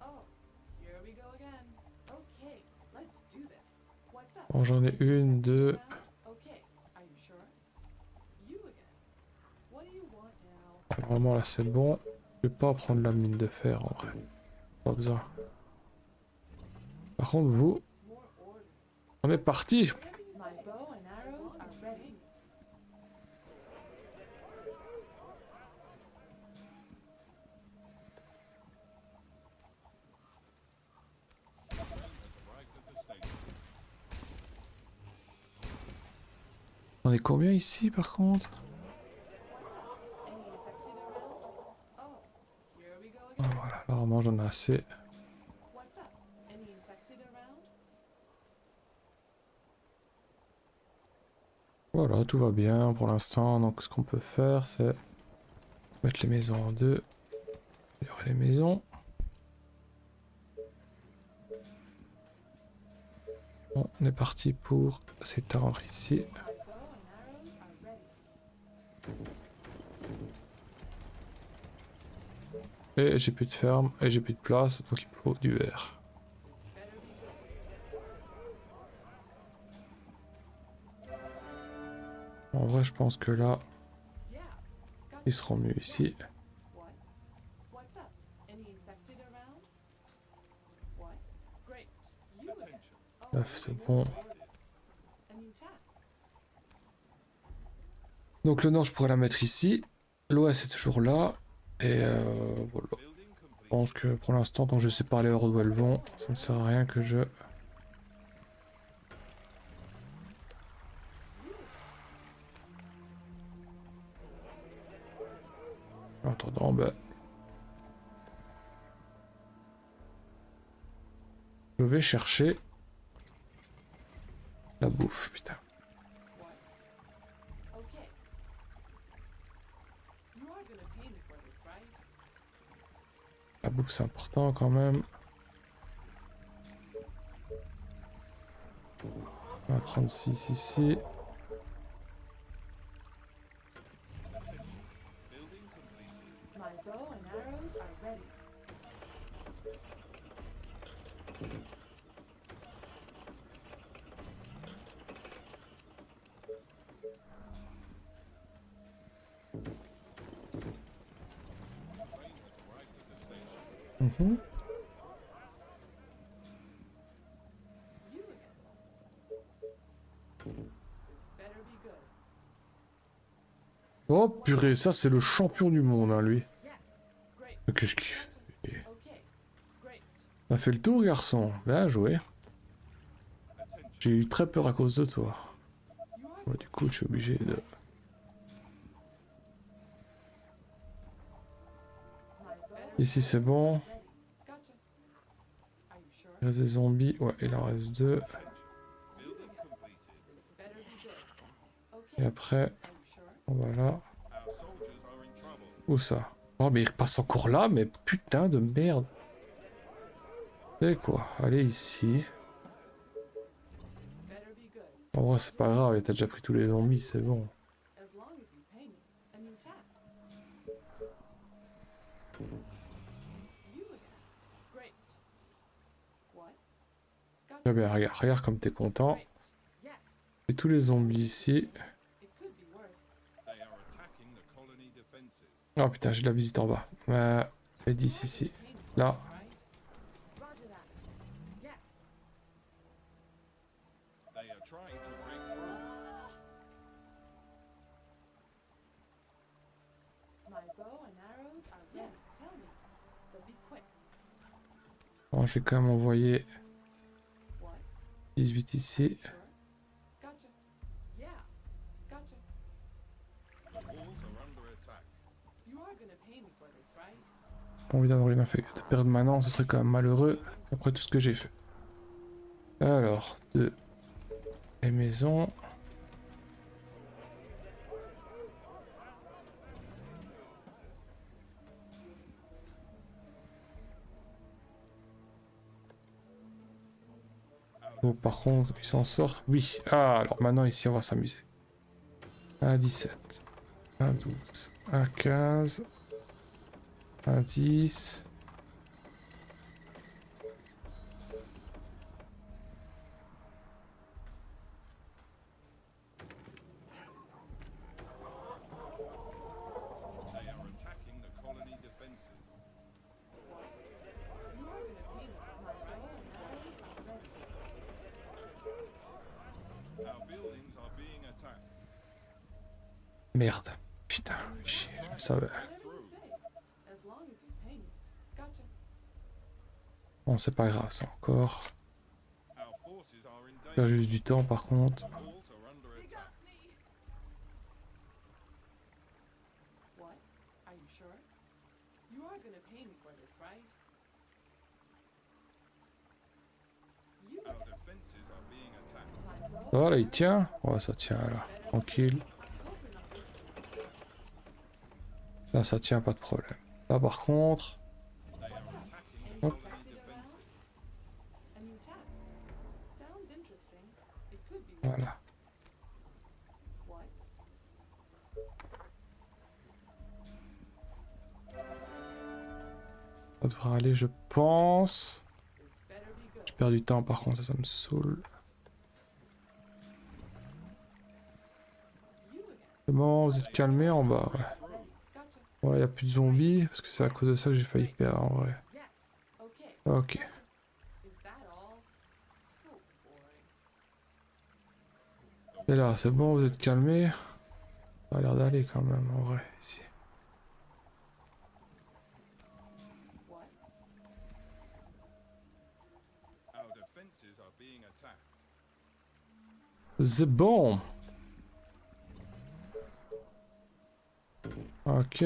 Oh, here we go again. Okay, let's do this. What's up? Bon, j'en ai une, deux. Okay, are you sure? You again. What do you want now? Vraiment, là, c'est bon. Je vais pas prendre la mine de fer, en vrai. Pas besoin. Par contre, vous, More orders. on est parti. Whatever you say. My bow and arrows are ready. Arrived at the station. On est combien ici, par contre? Any infected around? Oh, here we go Ah, again. voilà, apparemment, j'en ai assez. What's up? Any infected around? Voilà, tout va bien pour l'instant. Donc, ce qu'on peut faire, c'est mettre les maisons en deux. Améliorer les maisons. Bon, on est parti pour s'étendre ici. My bow and arrows are ready. Et j'ai plus de ferme, et j'ai plus de place, donc il me faut du verre. This better be good. En vrai, je pense que là, Yeah. Got ils seront mieux ici. What? What's up? Any infected around? What? Great. You again. Attention. Oh, Là, c'est bon. a new task. Donc le nord, je pourrais la mettre ici. L'ouest est toujours là. Et voilà. Building complete. Je pense que pour l'instant, tant que je sais pas à l'heure où elles vont, ça ne sert à rien que je... En attendant, ben... je vais chercher la bouffe, putain. What? Okay. You are gonna pay me for this, right? La bouffe, c'est important quand même. On va 36 ici. Building completed. My bow and arrows are ready. Train has arrived at the station. Mhm. You again. This better be good. Oh purée, ça c'est le champion du monde, hein, lui. Yes. Great. Mais qu'est-ce qu'il fait? Okay. Great. On a fait le tour, garçon. Bien joué. Attention. J'ai eu très peur à cause de toi. You are Ouais, du coup, je suis obligé de... my bow. Ici, c'est bon. Ready. Gotcha. Are you sure? Il reste des zombies. Ouais, il en reste deux. Building completed. This better be good. Et Okay. après, Are you sure? voilà. Our soldiers are in trouble. Où ça? Oh, mais il repasse encore là, mais putain de merde. Et quoi? Allez ici. This better be good. En vrai, c'est pas grave, t'as déjà pris tous les zombies, c'est bon. As long as you pay me. A new task. You again. Great. What? Gotcha. Ah bien, regarde, regarde comme t'es content. Great. Yes. Et tous les zombies ici. It could be worse. They are attacking the colony defenses. Oh putain, j'ai de la visite en bas. Et 10 ici. Pay me for Là. this, right? Roger that. Yes. They are trying to break through. My bow and arrows are yes. Tell me, but be quick. Bon, je vais quand même envoyer What? 18 ici. Sure. Gotcha. Yeah. Gotcha. The walls are under attack. You are gonna pay me for this, right? Pas envie d'avoir une affaire de perdre maintenant, ce serait quand même malheureux après tout ce que j'ai fait. Alors, de les maisons. Oh, par contre, il s'en sort. Oui. Ah, alors maintenant ici, on va s'amuser. Un 17. Un 12. Un 15. Un 10. They are attacking the colony defenses. You are gonna pay me for this, right? Our buildings are being attacked. Merde. Putain, chier, je le savais. Whatever you say. As long as you pay me. Gotcha. Bon, c'est pas grave, ça encore. Our forces are in Faire danger. juste du temps, par contre. The walls are under They attack. got me. What? Are you sure? You are gonna pay me for this, right? You Our defenses are being attacked. Ça va là, il tient? Ouais, ça tient là. Tranquille. Là, ça tient, pas de problème. Là, par contre. They are attacking Hop. colony defenses. a new task. Sounds interesting. It could be Voilà. what? Ça devrait aller, je pense. This better be good. Je perds du temps, par contre, ça me saoule. You again. C'est bon, vous êtes calmés en bas, ouais. Gotcha. Bon, là, il n'y a plus de zombies, parce que c'est à cause de ça que j'ai failli perdre, en vrai. Yes. Okay. Ok. Gotcha. Is that all? So boring. Et là, c'est bon, vous êtes calmés. Ça a l'air d'aller quand même, en vrai, ici. What? Our defenses are being attacked. C'est bon. Ok.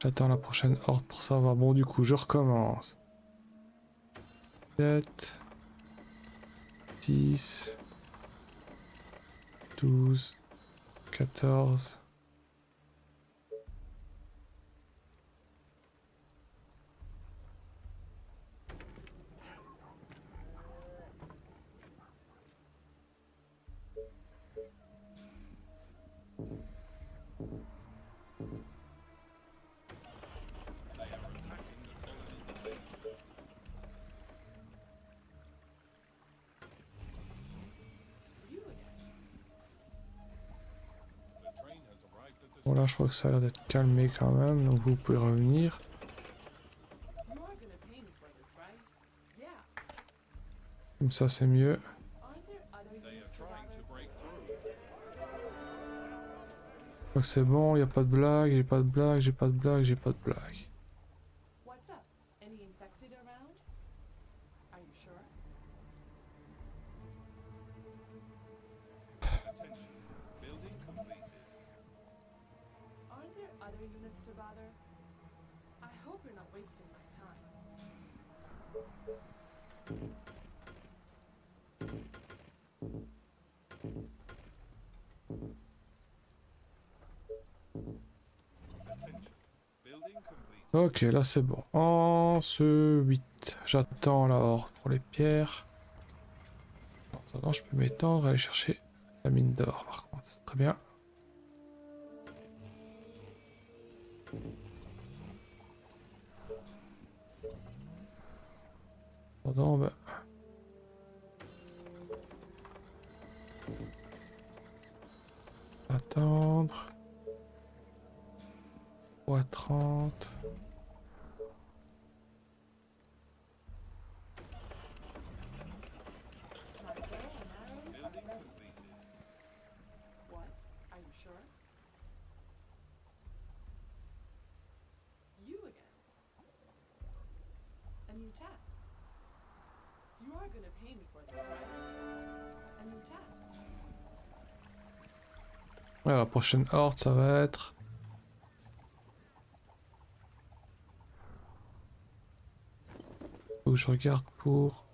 J'attends la prochaine horde pour savoir. Bon, du coup, je recommence. 7, 10, 12, 14. They are attacking the colony defenses. You again. The train has arrived at the Bon, là, je crois que ça a l'air d'être calmé quand même, donc vous pouvez revenir. You are gonna pay me for this, right? Yeah. Comme ça, c'est mieux. Aren't there other They are units to trying to bother? break through. Je crois que c'est bon, il n'y a pas de blague, j'ai pas de blague, j'ai pas de blague, j'ai pas de blague. What's up? Any infected around? Are you sure? Attention. Building completed. Aren't there other units to bother? I hope you're not wasting my time. Attention. Building completed. Ok, là c'est bon. En ce 8, j'attends la horde pour les pierres. En attendant, je peux m'étendre et aller chercher la mine d'or par contre. C'est très bien. Attends, bah... Attendre. 3:30. My bow and arrows are Building ready. completed. What? Are you sure? You again. task. You are gonna pay me for this, right? A new task. Ouais, la prochaine horde, ça va être... Faut que je regarde pour...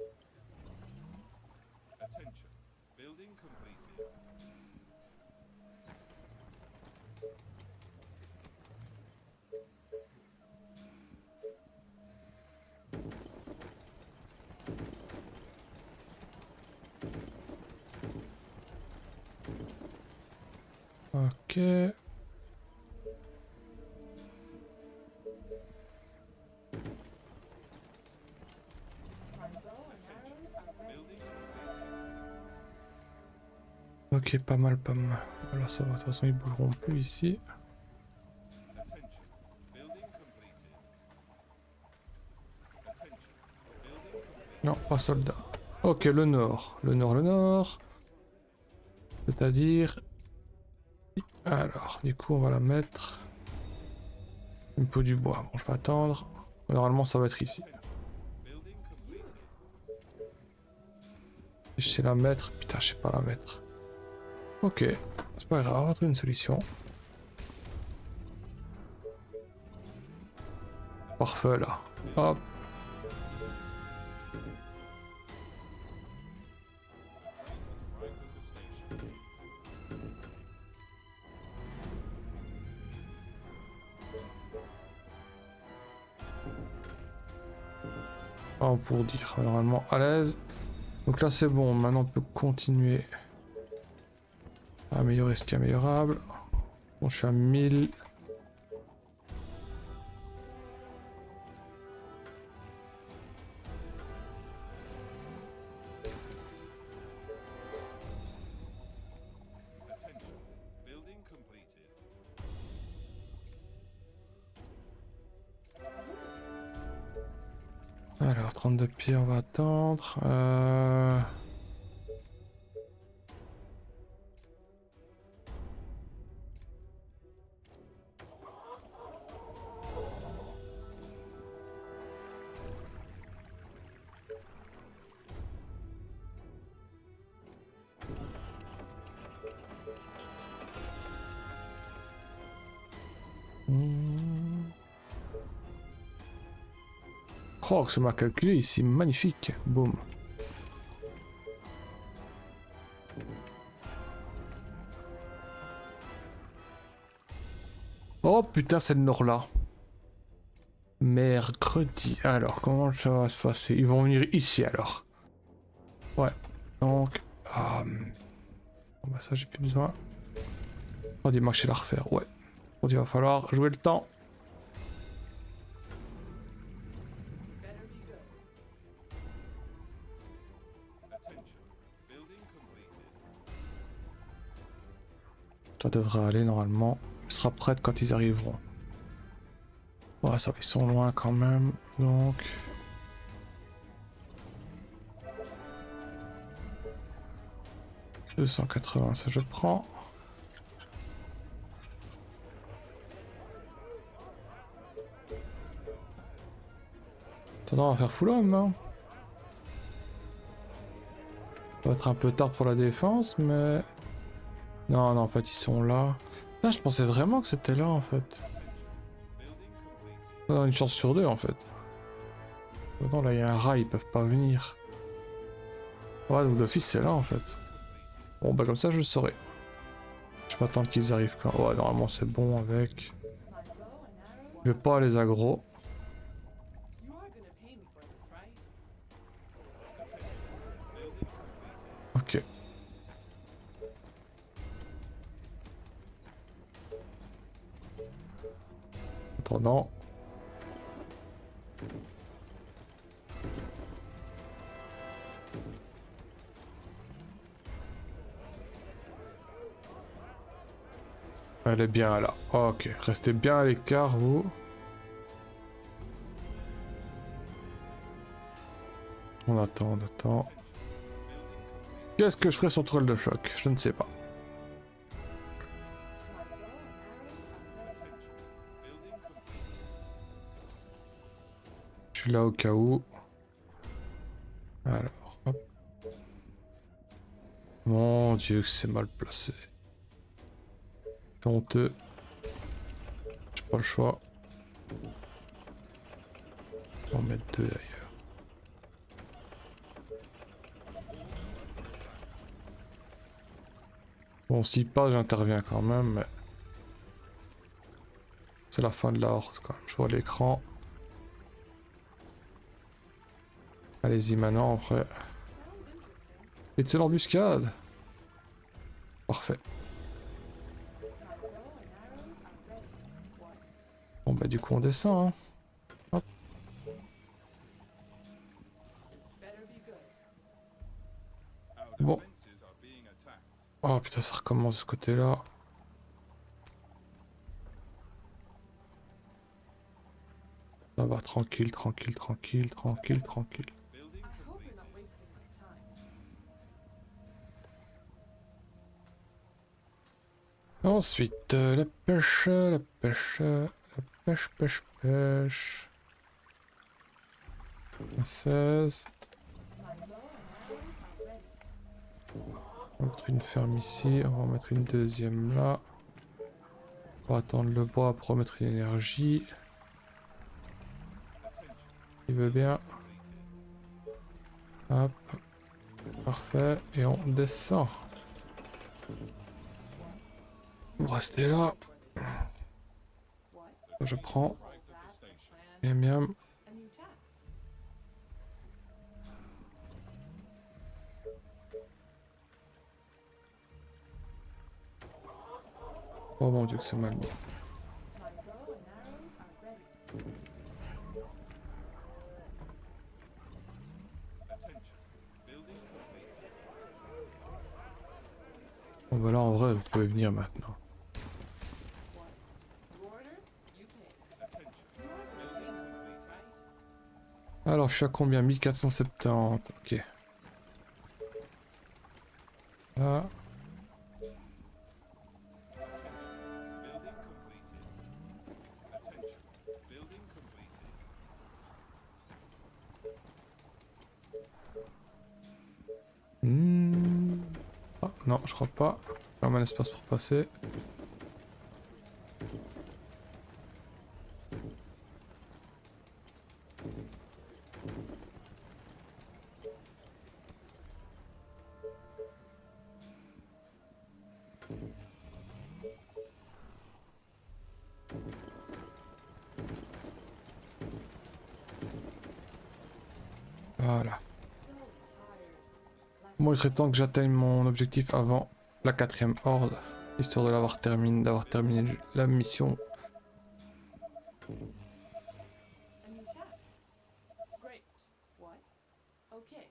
Attention. Building completed. Ok. Ok, pas mal, pas mal. Voilà, ça va. De toute façon, ils bougeront plus ici. Attention. Building completed. Attention. Building completed. Non, pas soldat. Ok, le nord. Le nord, le nord. C'est-à-dire... Alors, du coup, on va la mettre... Une peau du bois. Bon, je vais attendre. Normalement, ça va être ici. Building completed. Je sais la mettre. Putain, je sais pas la mettre. Ok. C'est pas grave, on va trouver une solution. Parfait, là. Hop. Arrived at the station. Oh, pour dire, normalement à l'aise. Donc là c'est bon, maintenant on peut continuer à améliorer ce qui est améliorable. Bon, je suis à 1000. Attention. Building completed. Alors 32 pieds, on va attendre. Oh, que ça m'a calculé ici, magnifique. Boum. Oh putain, c'est le nord là. Mercredi. Alors, comment ça va se passer? Ils vont venir ici alors. Ouais. Donc. Bon, bah ça, j'ai plus besoin. Oh, dis-moi que je sais la refaire. Ouais. Bon, il va falloir jouer le temps. Better be good. Attention. Building completed. Ça devrait aller normalement. Elle sera prête quand ils arriveront. Ouais, ça va, ils sont loin quand même. Donc. « 280, ça je prends. » Attends, on va faire full homme, hein. Ça va être un peu tard pour la défense, mais... Non, non, en fait, ils sont là. Ah, je pensais vraiment que c'était là, en fait. On a une chance sur deux, en fait. Non, là, il y a un rat, ils peuvent pas venir. Ouais, donc d'office, c'est là, en fait. Bon, bah comme ça, je le saurai. Je vais attendre qu'ils arrivent quand... Ouais, normalement, c'est bon avec... Je vais pas les aggro. You are gonna pay me for this, right? Ok. Attendant. Elle est bien là. Ok, restez bien à l'écart, vous. On attend, on attend. Qu'est-ce que je ferai sur toile de choc? Je ne sais pas. Je suis là au cas où. Alors, hop. Mon dieu, que c'est mal placé. C'est honteux. J'ai pas le choix. On va en mettre deux d'ailleurs. Bon, si pas, j'interviens quand même, mais... C'est la fin de la horde quand même. Je vois l'écran. Allez-y maintenant, après. Sounds interesting. Et c'est l'embuscade. Parfait. My bow and arrows are ready. What? Bon bah du coup on descend, hein. This better be good. Our Bon. defenses are being attacked. Oh putain, ça recommence de ce côté-là. Ça va, tranquille, tranquille, tranquille, tranquille, tranquille. Building I hope you're completed. not wasting my time. Ensuite, la pêche, la pêche, la pêche, pêche, pêche. 16. My bow and arrows are ready. On va mettre une ferme ici, on va en mettre une deuxième là. On va attendre le bois pour remettre une énergie. Il veut bien. Hop. Parfait. Et on descend. On va rester là. What? Je prends. All that, the plan, Miam miam. a new task. Oh mon dieu que c'est mal mis. My bow and arrows are ready. Attention. Building completed. Bon bah là en vrai vous pouvez venir maintenant. What? You order, you pay. Attention. You are gonna pay me for this, right? Alors je suis à combien? 1470. Ok. Là. Building completed. Attention. Building completed. Ah non je crois pas. J'ai un espace pour passer. Voilà. So tired. Last Moi il serait temps que j'atteigne mon objectif avant la 4ème horde. Histoire de l'avoir terminé, d'avoir terminé la mission. a new task. Great. What? Okay.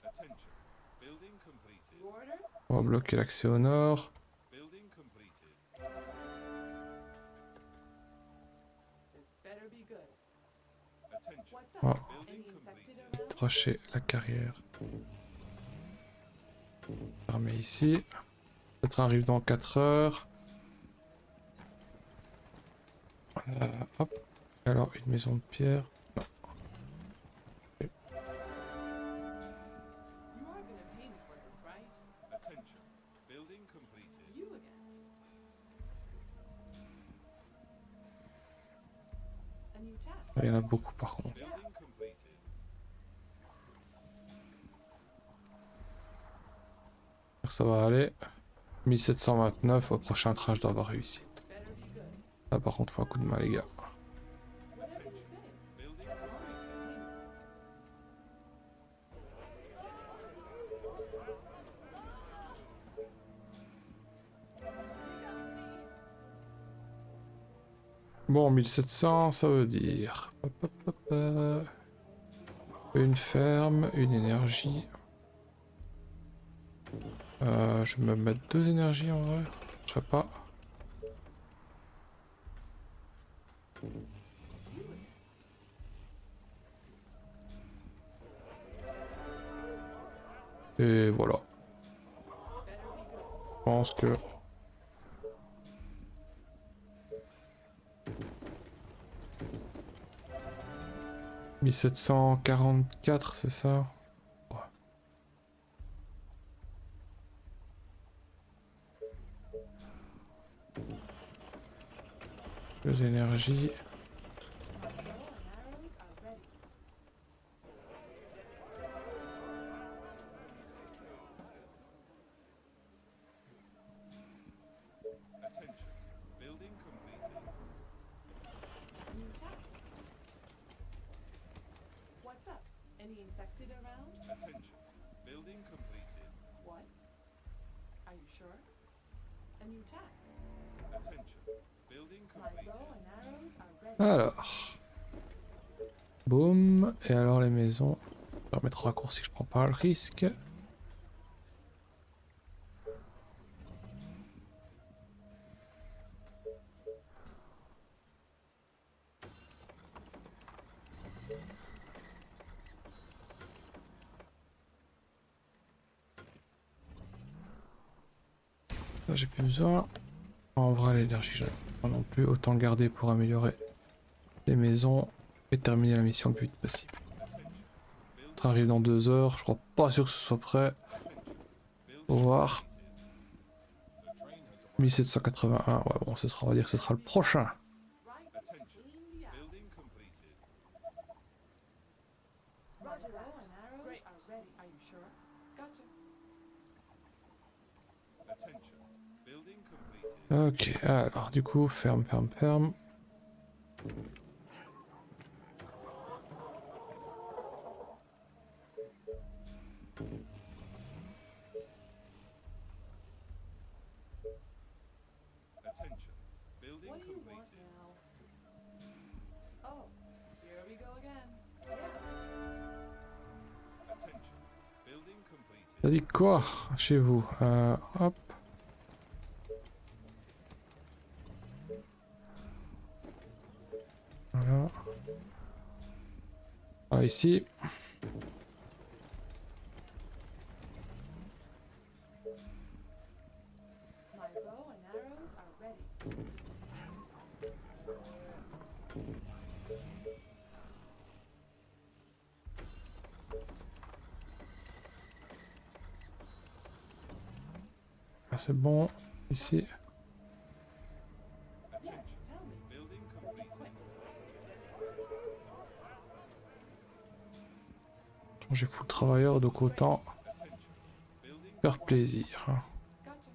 Attention. Building completed. You order, On va bloquer l'accès au nord. Building completed. this better be good. Attention. What's up? Ah. Any Building infected completed. around? Tracher la carrière. Armée ici. Le train arrive dans 4 heures. Hop. Alors une maison de pierre. Non. You are gonna pay me for this, right? Attention. Building completed. You again. A new task. Il y en a beaucoup par contre. Building completed. Ça va aller. 1729 au prochain train je dois avoir réussi. This better be good. Là par contre faut un coup de main les gars. Whatever you say. Building As long as you pay me. Bon 1700 ça veut dire hop, hop, hop, une ferme, une énergie. Je vais me mettre 2 énergies en vrai. Je sais pas. Et voilà. Je pense que... 1744, c'est ça? Ouais. Deux énergies. Attention. Building completed. New task. What's up? Any infected around? Attention. Building completed. What? Are you sure? A new task. Attention. Building My completed. bow and arrows are ready. Alors. Boum. Et alors les maisons. Je vais remettre raccourci, je prends pas le risque. Ça j'ai plus besoin. En vrai l'énergie j'en ai pas non plus. Autant garder pour améliorer les maisons et terminer la mission le plus vite possible. Le train arrive dans 2 heures, je crois pas sûr que ce soit prêt. Faut voir. 1781, ouais bon ce sera, on va dire que ce sera le prochain. Right? Attention. Aim the arrow. Building completed. Roger that. Bow and arrows are ready. Are you sure? Gotcha. Attention. Building completed. Ok, alors du coup, ferme. Attention. Building What do you want completed. now? Oh, here we go again. Attention. Building completed. Ça dit quoi chez vous? Hop. Voilà. Voilà ici. My bow and arrows are ready. Ah, c'est bon. Ici. Yes, tell me. Building completed. J'ai full travailleur, donc autant Attention. Building. faire plaisir. Hein. Gotcha.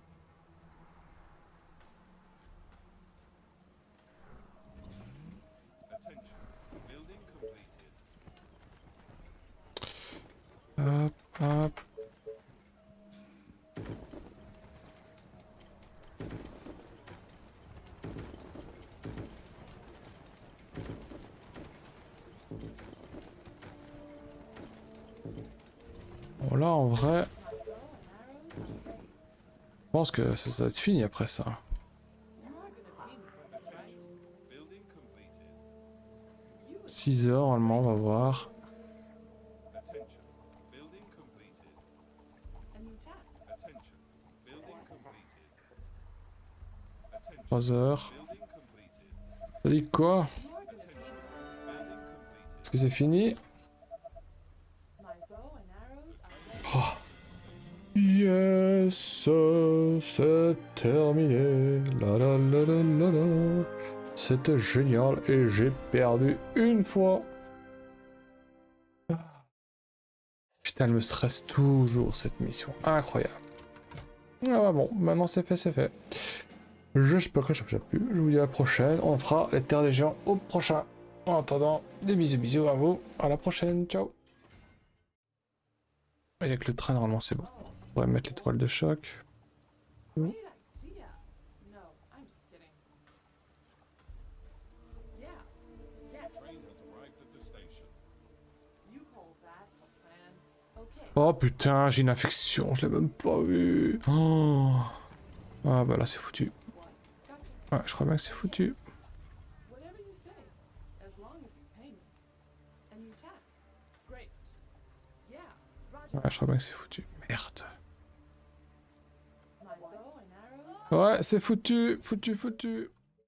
Attention. Building completed. Hop. Bon là en vrai, je pense que ça doit être fini après ça. You are gonna pay me for this, right? Building completed. You 6 heures normalement, on va voir. Attention. Building completed. a new task. Attention. Building completed. Attention. 3 heures. Building completed. Ça dit quoi? You are gonna Attention. Building completed. Est-ce que c'est fini? my bow and arrows are ready. Yes, c'est terminé. La. C'était génial et j'ai perdu une fois. Putain, elle me stresse toujours cette mission. Incroyable. Ah bon, maintenant c'est fait. J'espère que ça vous a plu. Je vous dis à la prochaine. On fera les terres des géants au prochain. En attendant, des bisous à vous. À la prochaine. Ciao. Et avec le train, normalement c'est bon. On pourrait mettre l'étoile de choc. Great idea. No, I'm just kidding. Yeah. Yes. Train has arrived at the station. You call that a plan? Okay. Oh putain, j'ai une infection, je l'ai même pas vu. Oh. Ah bah là c'est foutu. What? Gotcha. Ouais, je crois bien que c'est foutu. Whatever you say, as long as you pay me. A new task. Great. Yeah. Roger. Ouais, je crois bien que c'est foutu. Merde. My bow and arrows. Ouais, c'est foutu.